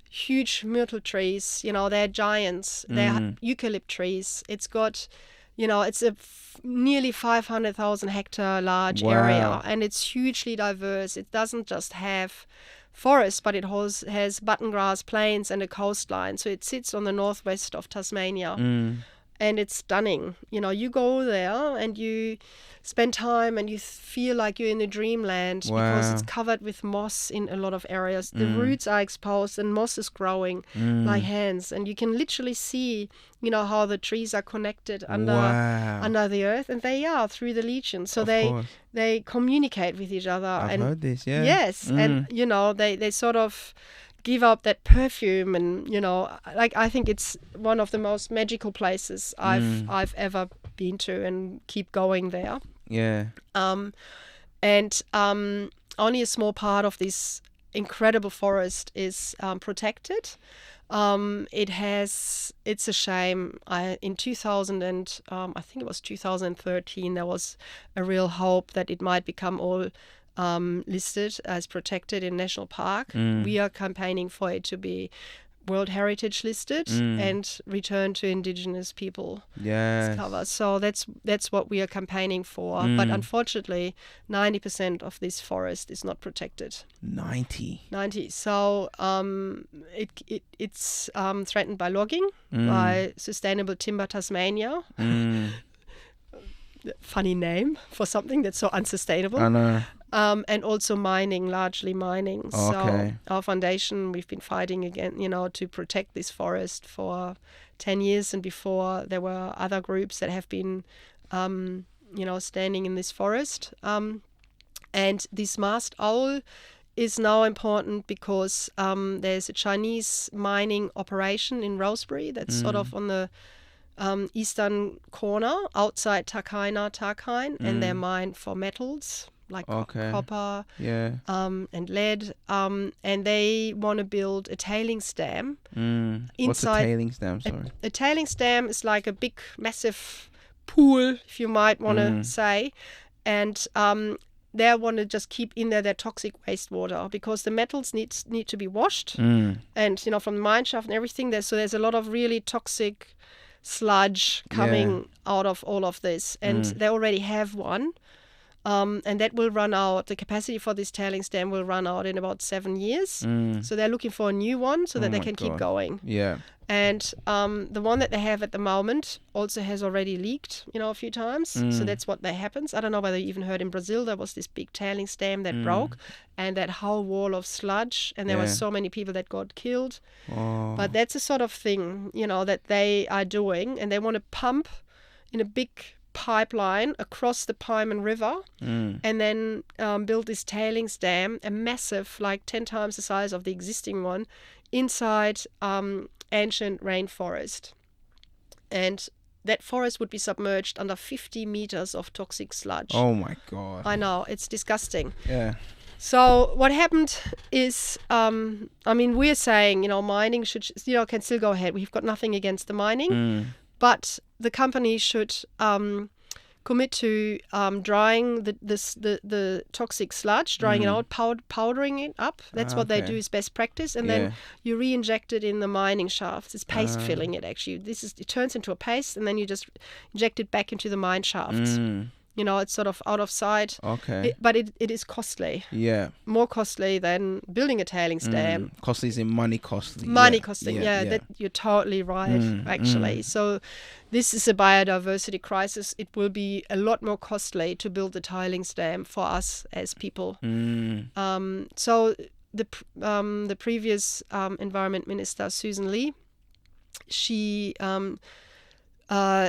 huge myrtle trees. They're giants. They're eucalypt trees. It's got, it's a nearly 500,000 hectare large area, and it's hugely diverse. It doesn't just have forest, but it has button grass plains and a coastline. So it sits on the northwest of Tasmania. And it's stunning. You go there and you spend time and you feel like you're in a dreamland because it's covered with moss in a lot of areas. The roots are exposed and moss is growing like hands. And you can literally see, how the trees are connected under the earth. And they are through the legion. So they communicate with each other.
I've heard this,
Yes. And, they sort of give up that perfume, and I think it's one of the most magical places I've ever been to, and keep going there. Only a small part of this incredible forest is protected. It's a shame. In 2000 and I think it was 2013, there was a real hope that it might become all listed as protected in national park. We are campaigning for it to be World Heritage listed and return to Indigenous people cover. So that's what we are campaigning for. But unfortunately, 90% of this forest is not protected. 90. So it's threatened by logging, by Sustainable Timber Tasmania. Funny name for something that's so unsustainable.
I know.
And also largely mining. So our foundation, we've been fighting again, to protect this forest for 10 years. And before, there were other groups that have been, standing in this forest. And this masked owl is now important because there's a Chinese mining operation in Rosebery that's sort of on the eastern corner outside Tarkine, and they're mined for metals like copper and lead. And they want to build a tailings dam.
What's a tailings dam? Sorry.
A tailings dam is like a big, massive pool, if you might want to say. And they want to just keep in there their toxic wastewater, because the metals need to be washed. And, from the mine shaft and everything, there's a lot of really toxic sludge coming out of all of this. And they already have one. And that will run out. The capacity for this tailings dam will run out in about 7 years. So they're looking for a new one so that they can keep going.
Yeah.
And the one that they have at the moment also has already leaked, a few times. So that's what that happens. I don't know whether you even heard in Brazil there was this big tailings dam that broke, and that whole wall of sludge, and there were so many people that got killed. But that's the sort of thing, that they are doing, and they want to pump in a big pipeline across the Paiman River and then build this tailings dam, a massive, like 10 times the size of the existing one, inside ancient rainforest. And that forest would be submerged under 50 meters of toxic sludge.
Oh my God.
I know, it's disgusting.
Yeah.
So what happened is, we're saying, mining should, can still go ahead. We've got nothing against the mining, but the company should commit to drying the toxic sludge, drying it out, powdering it up. That's what they do, is best practice. And then you re-inject it in the mining shafts. It's paste filling it, actually. It turns into a paste, and then you just inject it back into the mine shafts. It's sort of out of sight.
Okay.
But it is costly. Yeah. More costly than building a tailings dam.
Costly is in money costly.
Money costly, That, you're totally right, actually. So this is a biodiversity crisis. It will be a lot more costly to build the tailings dam for us as people. So the previous Environment Minister, Susan Lee, she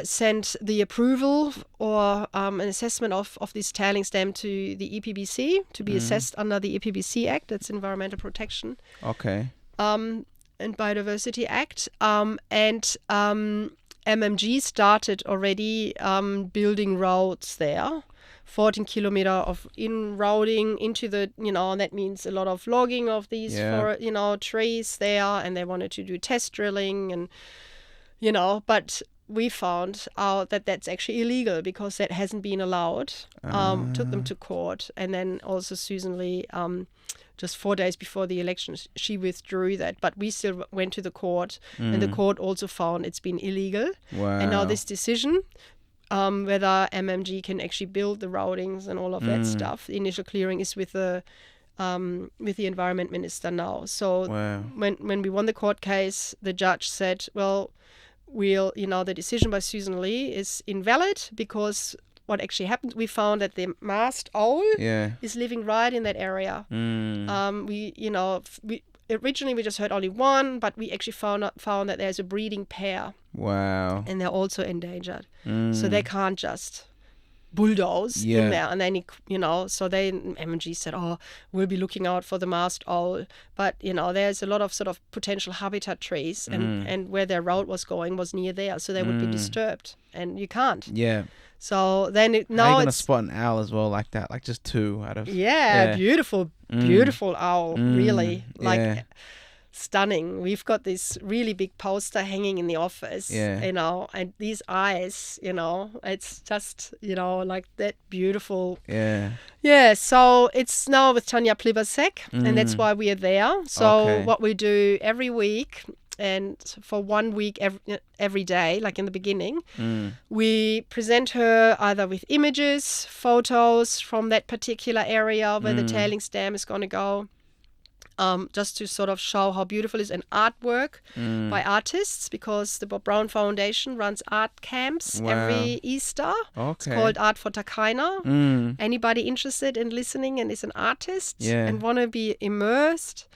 sent the approval or an assessment of this tailings dam to the EPBC to be assessed under the EPBC Act. That's Environmental Protection.
Okay.
And Biodiversity Act. And MMG started already building roads there. 14 kilometer of in-roading into the, that means a lot of logging of these, trees there. And they wanted to do test drilling and, but we found out that that's actually illegal because that hasn't been allowed. Took them to court. And then also Susan Lee, just 4 days before the election, she withdrew that. But we still went to the court, and the court also found it's been illegal.
Wow.
And now this decision, whether MMG can actually build the routings and all of that stuff, the initial clearing is with the Environment Minister now. So when we won the court case, the judge said, well, the decision by Susan Lee is invalid because what actually happened, we found that the masked owl is living right in that area. Originally we just heard only one, but we actually found that there's a breeding pair.
Wow.
And they're also endangered. So they can't just bulldoze in there. And then, so MMG said, we'll be looking out for the masked owl. But, there's a lot of sort of potential habitat trees, and where their road was going was near there. So they would be disturbed, and you can't.
Yeah.
So then
now you're going to spot an owl as well like that, like just 2 out of...
Yeah. Beautiful owl, really. Stunning. We've got this really big poster hanging in the office, and these eyes, it's just, like that beautiful. Yeah. So it's now with Tanja Plibersek, and that's why we are there. So what we do every week, and for 1 week every day, like in the beginning, we present her either with images, photos from that particular area where the tailings dam is going to go. Just to sort of show how beautiful it is, and artwork by artists, because the Bob Brown Foundation runs art camps every Easter. It's called Art for Tarkine. Anybody interested in listening and is an artist and want to be immersed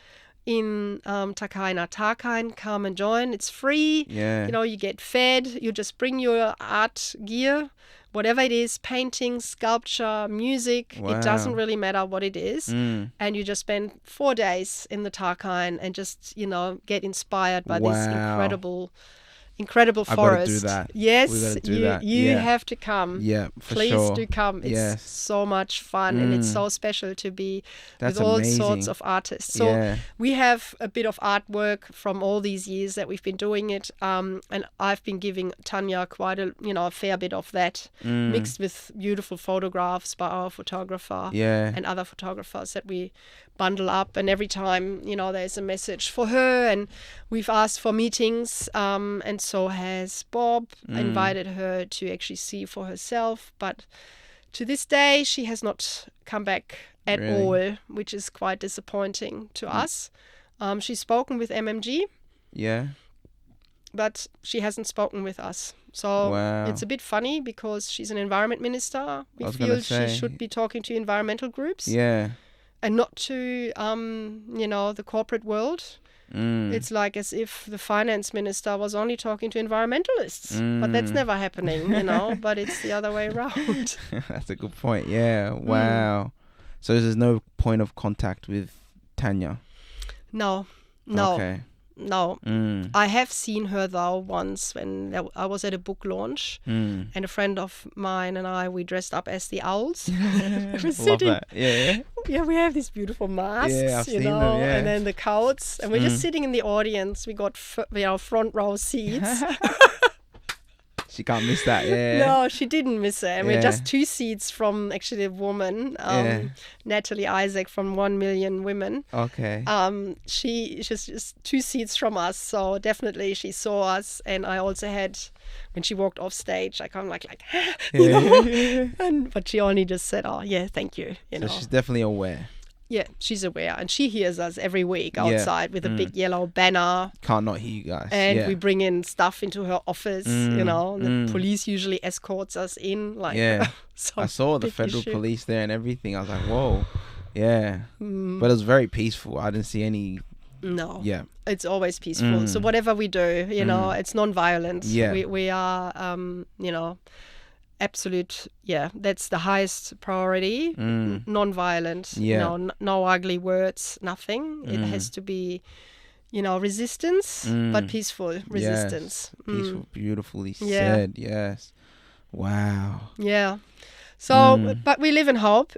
in Tarkine, come and join. It's free. You get fed. You just bring your art gear, whatever it is, painting, sculpture, music. It doesn't really matter what it is. And you just spend 4 days in the Tarkine and just, get inspired by this incredible incredible
I
forest.
gotta do that.
Yes,
We gotta do
you
that.
you
Yeah.
have to come.
Yeah, for
Please
sure.
do come. It's
Yes.
so much fun, and it's so special to be
That's
with all
amazing.
sorts of artists. So
Yeah.
we have a bit of artwork from all these years that we've been doing it, and I've been giving Tanya quite a fair bit of that, mixed with beautiful photographs by our photographer
Yeah.
and other photographers that we bundle up. And every time, there's a message for her, and we've asked for meetings, and so has Bob invited her to actually see for herself. But to this day, she has not come back at all, which is quite disappointing to us. She's spoken with MMG,
Yeah.
but she hasn't spoken with us. So
Wow.
it's a bit funny because she's an environment minister. We
was
feel
gonna
she
say.
should be talking to environmental groups
Yeah.
and not to, the corporate world. It's like as if the finance minister was only talking to environmentalists, but that's never happening, but it's the other way around.
That's a good point. Yeah. Wow. So there's no point of contact with Tanya.
No.
Okay.
No. I have seen her though once when I was at a book launch, and a friend of mine and I, we dressed up as the owls. We're
Love that. Yeah.
Yeah, we have these beautiful masks,
Yeah, I've seen them, yeah.
and then the coats, and we're just sitting in the audience. We got front row seats.
She can't miss that. Yeah.
No, she didn't miss it. And we're
Yeah.
just 2 seats from actually a woman, Natalie Isaac from 1 Million Women.
Okay.
She's just 2 seats from us, so definitely she saw us. And I also had, when she walked off stage, I kind of like but she only just said, "Oh yeah, thank you."
So she's definitely aware.
Yeah, she's aware, and she hears us every week outside with a big yellow banner.
Can't not hear you guys.
And
yeah.
we bring in stuff into her office, The police usually escorts us in.
Yeah. I saw the federal police there and everything. I was like, whoa. Yeah. But it was very peaceful. I didn't see any...
No.
Yeah.
It's always peaceful. So whatever we do, it's non-violent.
Yeah.
We are, absolute, that's the highest priority. Non-violent, no ugly words, nothing. It has to be, resistance, but peaceful resistance.
Yes. Peaceful, beautifully said. Yes. Wow.
Yeah. So, but we live in hope,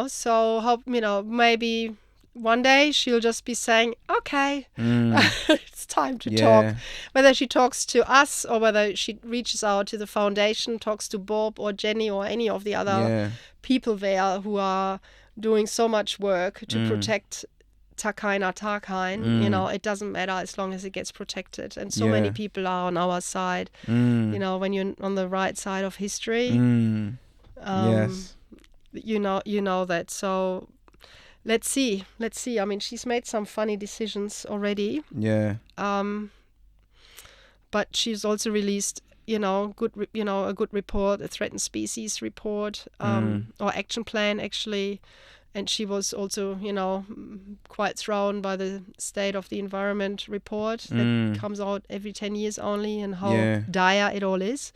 so hope, maybe one day she'll just be saying, okay, it's time to talk. Whether she talks to us or whether she reaches out to the foundation, talks to Bob or Jenny or any of the other people there who are doing so much work to protect Tarkain, it doesn't matter as long as it gets protected. And so many people are on our side, when you're on the right side of history,
yes.
you know that. So let's see. I mean, she's made some funny decisions already.
Yeah.
But she's also released, a good report, a threatened species report, or action plan actually. And she was also, quite thrown by the state of the environment report that comes out every 10 years only, and how dire it all is.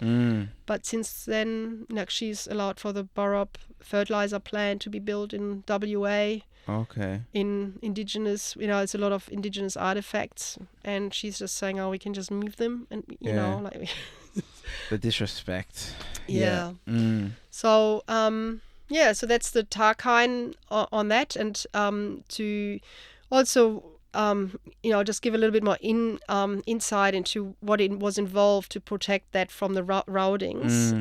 But since then, she's allowed for the Burrup fertilizer plant to be built in WA.
Okay.
In indigenous, it's a lot of indigenous artifacts, and she's just saying, "Oh, we can just move them," and
the disrespect.
Yeah. So, so that's the Tarkain on that, and to also, just give a little bit more insight into what it was involved to protect that from the routings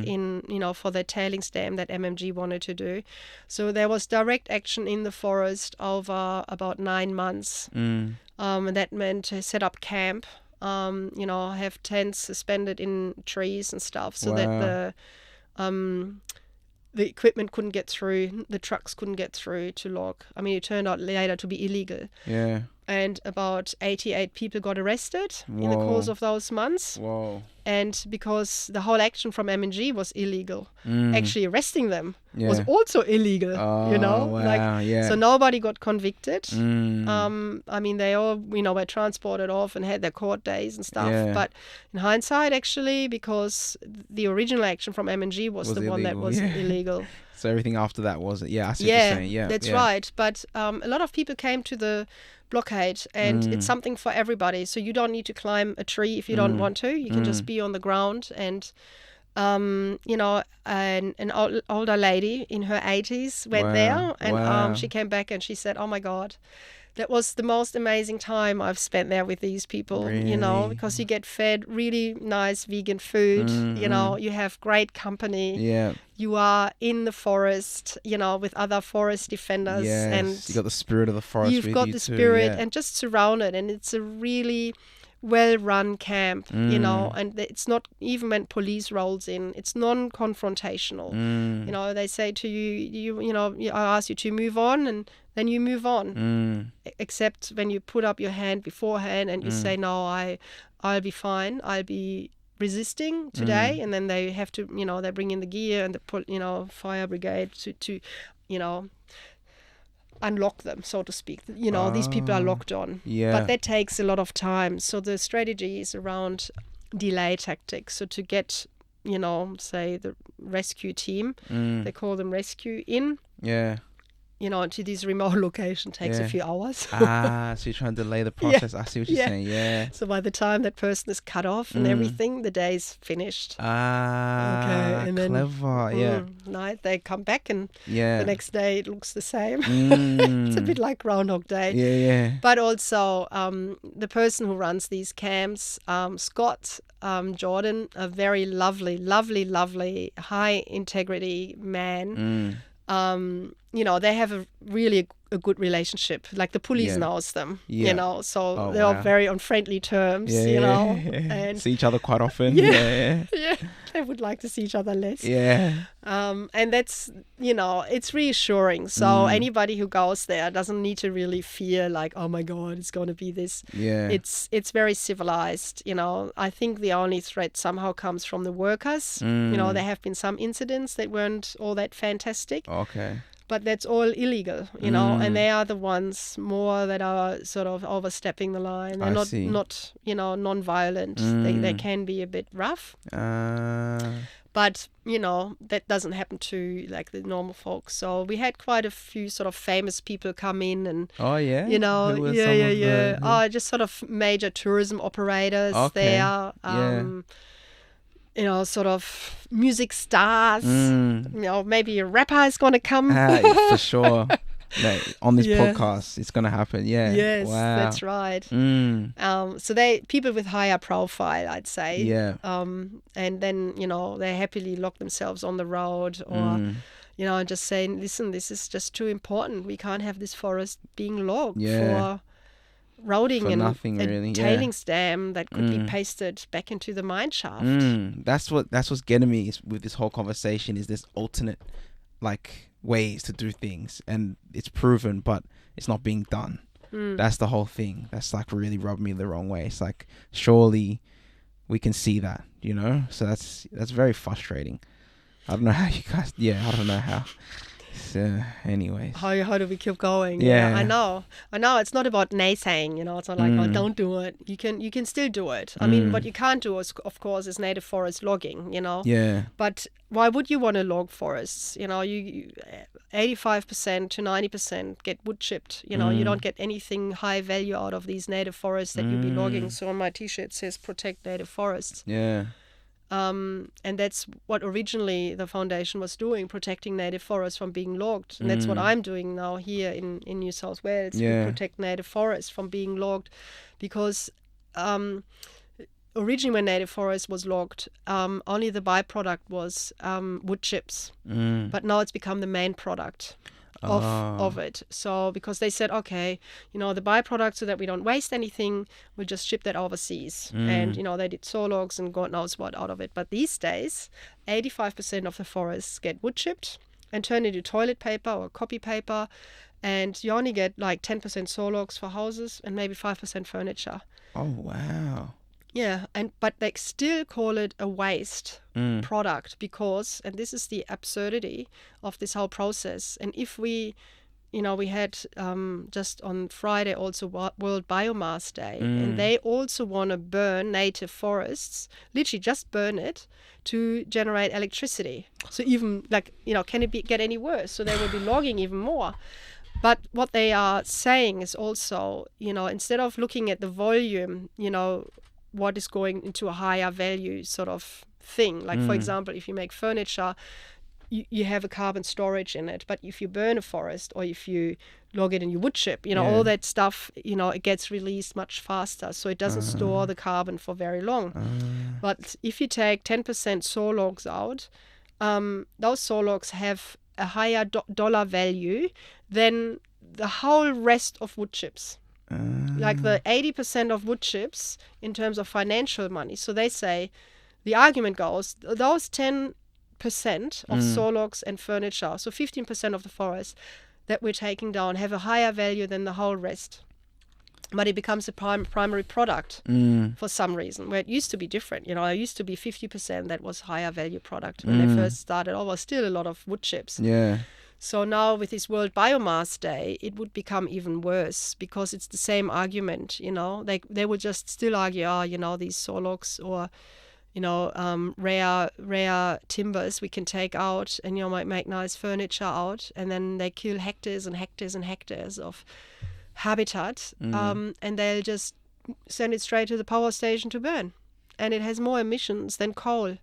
for the tailings dam that MMG wanted to do. So there was direct action in the forest over about 9 months, and that meant to set up camp, have tents suspended in trees and stuff, so that the equipment couldn't get through, the trucks couldn't get through to log. I mean, it turned out later to be illegal. Yeah. And about 88 people got arrested in the course of those months.
Whoa.
And because the whole action from MNG was illegal, actually arresting them was also illegal.
Wow,
So nobody got convicted. I mean, they all, were transported off and had their court days and stuff.
Yeah.
But in hindsight, actually, because the original action from MNG was the one that was illegal.
So everything after that wasn't. Yeah, I see what you're saying. Yeah,
that's right. But a lot of people came to the blockade, and it's something for everybody. So you don't need to climb a tree if you don't want to. You can just be on the ground. And an older lady in her 80s went there, and she came back and she said, "Oh my God, that was the most amazing time I've spent there with these people."
Really?
Because you get fed really nice vegan food. You have great company.
Yeah.
You are in the forest, with other forest defenders.
Yes.
And
you got the spirit of the forest.
You've got the spirit, and just surrounded, and it's a really well-run camp, and it's not, even when police rolls in, it's non-confrontational. They say to you, I ask you to move on, and then you move on. Except when you put up your hand beforehand and you say, no, I'll be fine, I'll be resisting today, and then they have to, they bring in the gear and the fire brigade to unlock them, so to speak. These people are locked on.
Yeah.
But that takes a lot of time. So the strategy is around delay tactics. So to get, say the rescue team, they call them rescue in.
Yeah.
To this remote location takes a few hours.
So you're trying to delay the process. I see what you're saying. Yeah.
So by the time that person is cut off and everything, the day's finished.
Okay. And then, clever.
Night they come back, and
the
next day it looks the same. It's a bit like Groundhog Day.
Yeah.
But also the person who runs these camps, Scott Jordan, a very lovely, high integrity man. They have a really a good relationship. Like the police knows them, so they're all very on friendly terms, and
see each other quite often.
Yeah. They would like to see each other less. And that's, it's reassuring. So anybody who goes there doesn't need to really fear like, oh my God, it's going to be this. It's very civilized. I think the only threat somehow comes from the workers. There have been some incidents that weren't all that fantastic.
Okay.
But that's all illegal, and they are the ones more that are sort of overstepping the line. They're not non-violent. They can be a bit rough. But, that doesn't happen to like the normal folks. So we had quite a few sort of famous people come in and, just sort of major tourism operators there. Sort of music stars. Maybe a rapper is going to come.
For sure. On this podcast, it's going to happen. Yeah.
Yes,
wow.
that's right. So people with higher profile, I'd say.
Yeah.
And then, they happily lock themselves on the road or, and just saying, listen, this is just too important. We can't have this forest being logged for roading and
nothing, really.
tailings dam that could be pasted back into the mine shaft.
That's what's getting me with this whole conversation is this alternate like ways to do things, and it's proven, but it's not being done. That's the whole thing. That's like really rubbed me the wrong way. It's like surely we can see that, So that's very frustrating. I don't know how you guys. I don't know how. So, anyways,
how do we keep going?
Yeah,
I know. It's not about naysaying. It's not like, oh, don't do it. You can still do it. I mean, what you can't do, of course, is native forest logging.
Yeah.
But why would you want to log forests? You 85% to 90% get wood chipped. You don't get anything high value out of these native forests that you'll be logging. So on my T-shirt it says "Protect Native Forests."
Yeah.
And that's what originally the foundation was doing, protecting native forests from being logged. And that's what I'm doing now here in New South Wales. We protect native forests from being logged because originally when native forest was logged, only the byproduct was wood chips. But now it's become the main product of it. So because they said, okay, the byproduct, so that we don't waste anything, we'll just ship that overseas. And they did saw logs and God knows what out of it. But these days 85% of the forests get wood chipped and turned into toilet paper or copy paper, and you only get like 10% saw logs for houses and maybe 5% furniture.
Oh wow.
Yeah, but they still call it a waste product because, and this is the absurdity of this whole process. And if we had just on Friday also World Biomass Day, and they also want to burn native forests, literally just burn it to generate electricity. So even like, can it get any worse? So they will be logging even more. But what they are saying is also, instead of looking at the volume, what is going into a higher value sort of thing. Like, for example, if you make furniture, you have a carbon storage in it. But if you burn a forest or if you log it in your wood chip, all that stuff, it gets released much faster. So it doesn't store the carbon for very long. But if you take 10% saw logs out, those saw logs have a higher dollar value than the whole rest of wood chips. Like the 80% of wood chips in terms of financial money. So they say, the argument goes, those 10% of saw logs and furniture, so 15% of the forest that we're taking down, have a higher value than the whole rest. But it becomes a primary product for some reason, where it used to be different. It used to be 50% that was higher value product when they first started. Oh, well, still a lot of wood chips.
Yeah.
So now with this World Biomass Day, it would become even worse because it's the same argument. They would just still argue, these saw logs or rare timbers we can take out and might make nice furniture out, and then they kill hectares and hectares and hectares of habitat, and they'll just send it straight to the power station to burn, and it has more emissions than coal.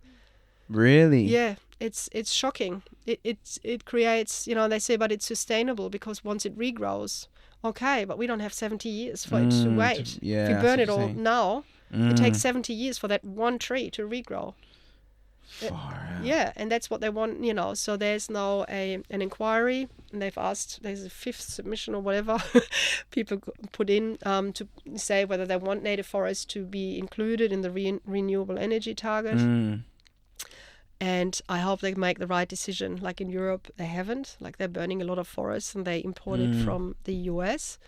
Really?
Yeah, it's shocking. It creates, they say, but it's sustainable because once it regrows, okay, but we don't have 70 years for it to wait. If you burn it all now, it takes 70 years for that one tree to regrow. Yeah, and that's what they want, So there's now an inquiry, and they've asked, there's a 5th submission or whatever people put in to say whether they want native forests to be included in the renewable energy target. And I hope they make the right decision. Like in Europe, they haven't. Like they're burning a lot of forests and they import it from the US.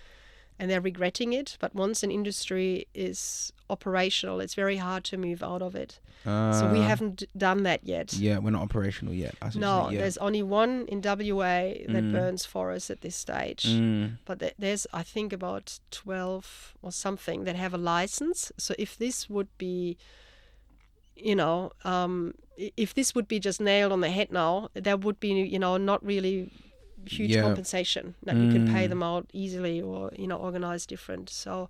And they're regretting it. But once an industry is operational, it's very hard to move out of it. So we haven't done that yet.
Yeah, we're not operational yet.
No, there's only one in WA that burns forests at this stage. But there's, I think, about 12 or something that have a license. So if this would be, if this would be just nailed on the head now, there would be, not really huge compensation that you can pay them out easily or organize different. So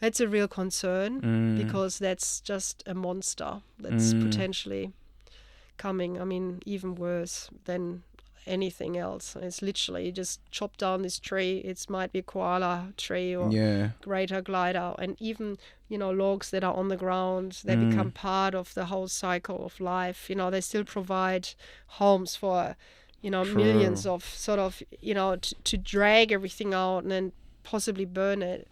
that's a real concern because that's just a monster that's potentially coming. I mean, even worse than anything else. It's literally just chop down this tree. It might be a koala tree or greater glider, and even logs that are on the ground, they become part of the whole cycle of life. They still provide homes for millions of sort of, to drag everything out and then possibly burn it.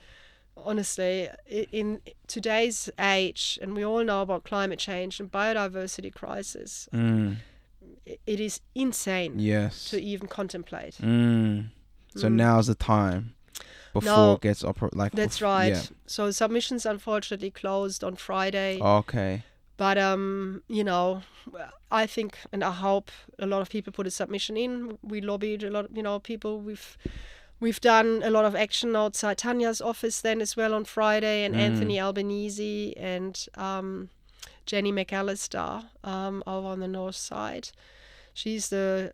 Honestly, in today's age, and we all know about climate change and biodiversity crisis, it is insane to even contemplate.
So now's the time before it gets
That's right. Yeah. So submissions unfortunately closed on Friday.
Okay.
But, I think and I hope a lot of people put a submission in. We lobbied a lot, people. We've done a lot of action outside Tanya's office then as well on Friday, and Anthony Albanese and Jenny McAllister over on the north side. She's the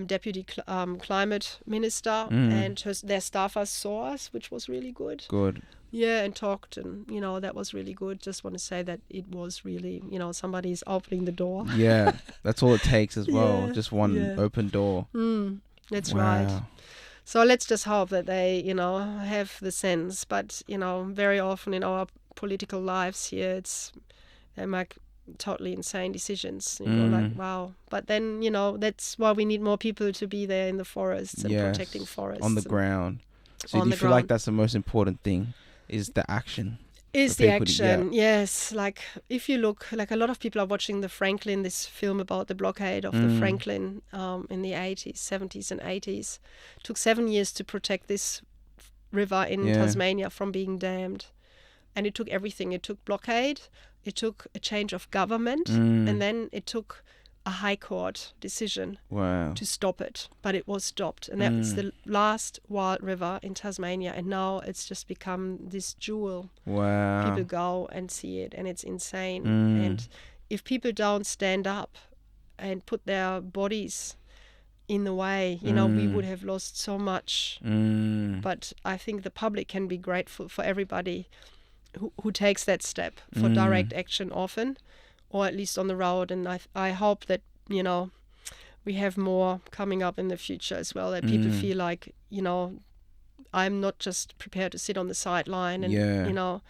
deputy climate minister, and their staffers saw us, which was really good. Good. Yeah, and talked, and that was really good. Just want to say that it was really, somebody's opening the door.
Yeah, that's all it takes as well. Just one open door.
That's right. So let's just hope that they, have the sense. But very often in our political lives here, they make totally insane decisions. Like, wow. But then, that's why we need more people to be there in the forests and protecting forests.
On the ground. So do you feel like that's the most important thing, is the action?
Is the action, yes. Like, if you look, like a lot of people are watching the Franklin, this film about the blockade of the Franklin in the 80s, 70s and 80s. It took 7 years to protect this river in Tasmania from being dammed. And it took everything. It took blockade, it took a change of government, and then it took a high court decision to stop it. But it was stopped. And that was the last wild river in Tasmania. And now it's just become this jewel. Wow. People go and see it, and it's insane. And if people don't stand up and put their bodies in the way, we would have lost so much. But I think the public can be grateful for everybody who takes that step for direct action often, or at least on the road. And I hope that, we have more coming up in the future as well, that people feel like, I'm not just prepared to sit on the sideline and,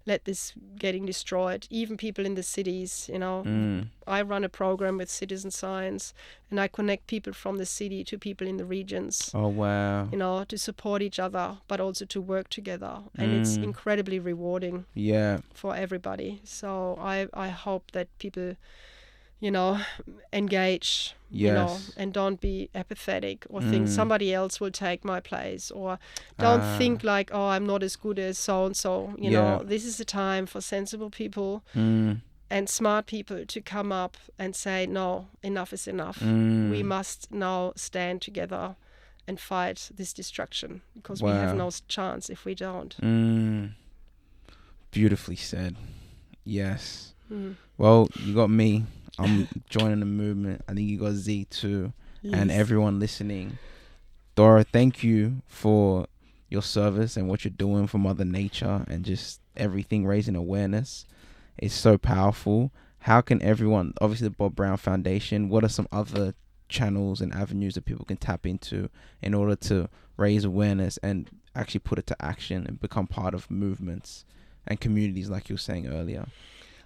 let this getting destroyed. Even people in the cities, I run a program with citizen science, and I connect people from the city to people in the regions.
Oh, wow.
To support each other, but also to work together. And it's incredibly rewarding for everybody. So I hope that people, engage, and don't be apathetic or think somebody else will take my place, or don't think like, oh, I'm not as good as so-and-so. This is a time for sensible people and smart people to come up and say, no, enough is enough. We must now stand together and fight this destruction, because we have no chance if we don't.
Beautifully said. Yes. Well, you got me. I'm joining the movement. I think you got Z too. Yes. And everyone listening. Doro, thank you for your service and what you're doing for Mother Nature and just everything, raising awareness. It's so powerful. How can everyone, obviously the Bob Brown Foundation, what are some other channels and avenues that people can tap into in order to raise awareness and actually put it to action and become part of movements and communities like you were saying earlier?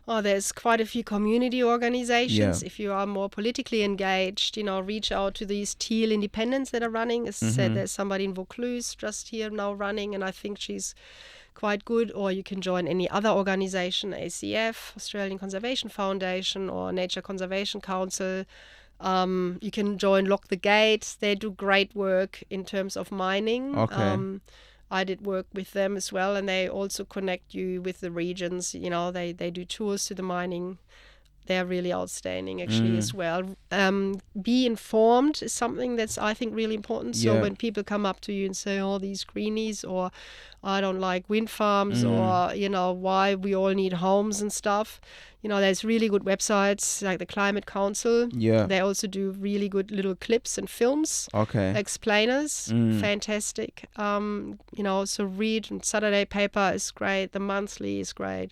Oh, there's quite a few community organizations. If you are more politically engaged, reach out to these Teal Independents that are running. As I said, there's somebody in Vaucluse just here now running, and I think she's quite good. Or you can join any other organization, ACF, Australian Conservation Foundation, or Nature Conservation Council. You can join Lock the Gate. They do great work in terms of mining.
Okay.
I did work with them as well, and they also connect you with the regions. They do tours to the mining. They're really outstanding actually as well. Be informed is something that's, I think, really important. So when people come up to you and say, oh, these greenies, or I don't like wind farms, or, why we all need homes and stuff. There's really good websites like the Climate Council.
Yeah.
They also do really good little clips and films.
Okay.
Explainers. Fantastic. So read. Saturday Paper is great. The Monthly is great.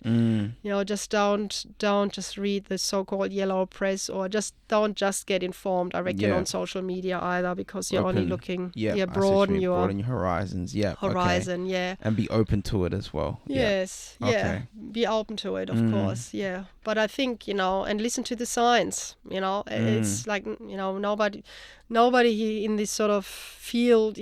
Just don't just read the so-called yellow press, or don't just get informed, I reckon, on social media either, because you're only looking, broaden your
horizons.
Horizon,
okay. And be open to it as well.
Yes,
Okay.
Be open to it, of course, But I think, and listen to the science, it's like, nobody in this sort of field,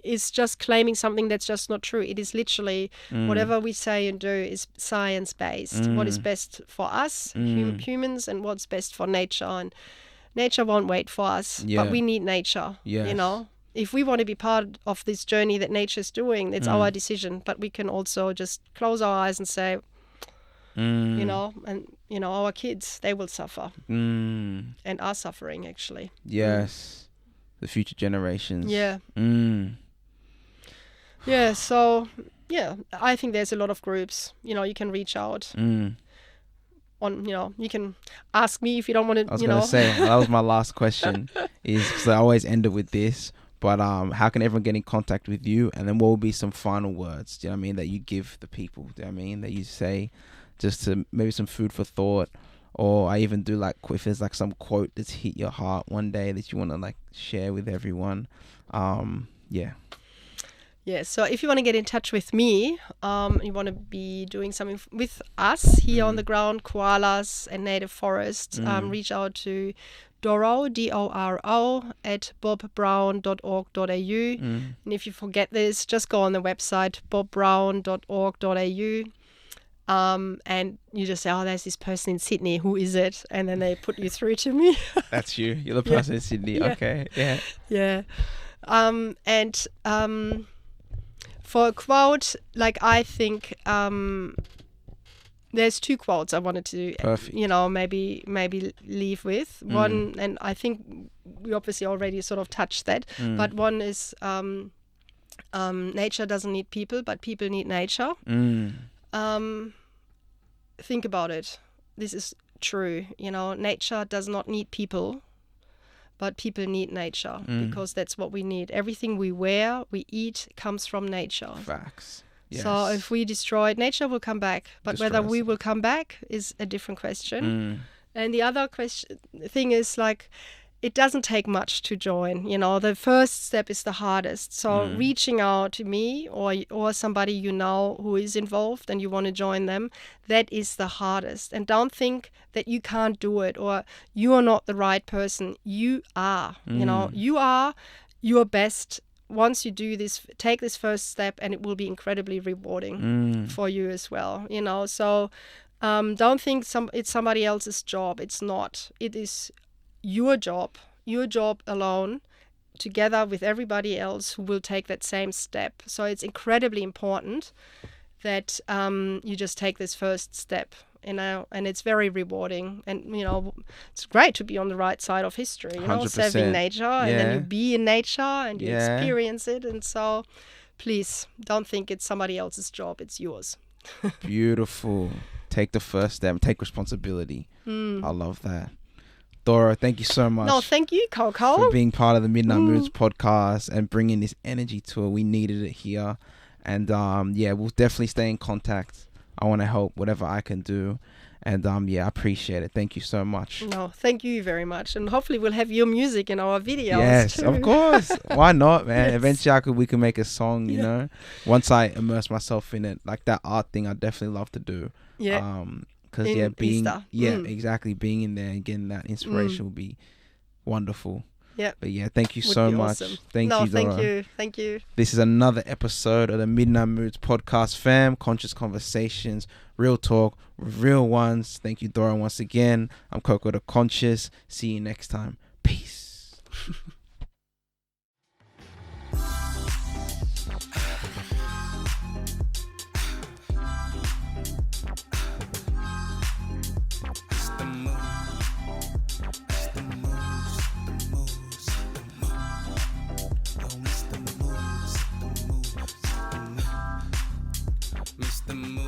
is just claiming something that's just not true. It is literally whatever we say and do is science-based. What is best for us, humans, and what's best for nature. And nature won't wait for us, but we need nature, If we want to be part of this journey that nature's doing, it's our decision. But we can also just close our eyes and say, our kids, they will suffer and are suffering actually.
Yes. The future generations.
Yeah. Yeah. So, I think there's a lot of groups, you can reach out on, you can ask me if you don't want to,
I was going to say, that was my last question is, because I always end it with this, but how can everyone get in contact with you? And then what will be some final words, do you know what I mean, that you give the people, do you know what I mean, that you say, just to maybe some food for thought, or I even do like, if there's like some quote that's hit your heart one day that you want to like share with everyone.
Yeah, so if you want to get in touch with me, you want to be doing something with us here on the ground, koalas and native forests, reach out to Doro, Doro, at bobbrown.org.au. And if you forget this, just go on the website, bobbrown.org.au. And you just say, oh, there's this person in Sydney, who is it? And then they put you through to me.
That's you. You're the person in Sydney. Yeah. Okay. Yeah.
For a quote, like, I think there's two quotes I wanted to, maybe leave with. One, and I think we obviously already sort of touched that, but one is nature doesn't need people, but people need nature. Think about it. This is true. You know, nature does not need people, but people need nature because that's what we need. Everything we wear, we eat comes from nature.
Facts. Yes.
So if we destroy it, nature will come back. But whether we will come back is a different question. And the other thing is, like, it doesn't take much to join. You know, the first step is the hardest. So reaching out to me or somebody you know who is involved and you want to join them, that is the hardest. And don't think that you can't do it or you are not the right person. You are. You know, you are your best. Once you do this, take this first step, and it will be incredibly rewarding for you as well. You know, so don't think it's somebody else's job. It's not. It is your job alone, together with everybody else who will take that same step. So it's incredibly important that you just take this first step, you know, and it's very rewarding. And, you know, it's great to be on the right side of history, you know,
100%.
saving nature, and then you be in nature and you experience it. And so please don't think it's somebody else's job, it's yours.
Beautiful. Take the first step, take responsibility. I love that. Doro, thank you so much.
No, thank you, Coco,
for being part of the Midnight Moods podcast and bringing this energy to it. We needed it here. And we'll definitely stay in contact. I want to help whatever I can do. And I appreciate it. Thank you so much.
No, thank you very much. And hopefully we'll have your music in our videos.
Yes,
too.
Of course. Why not, man?
Yes.
Eventually we can make a song, you know. Once I immerse myself in it, like that art thing, I definitely love to do.
Yeah.
Because exactly, being in there and getting that inspiration would be wonderful.
Yeah.
But thank you so much.
Awesome.
Thank you, Doro.
Thank you.
This is another episode of the Midnight Moods podcast, fam. Conscious conversations, real talk with real ones. Thank you, Doro, once again. I'm Coco the Conscious. See you next time. Peace.
Mr. Moon.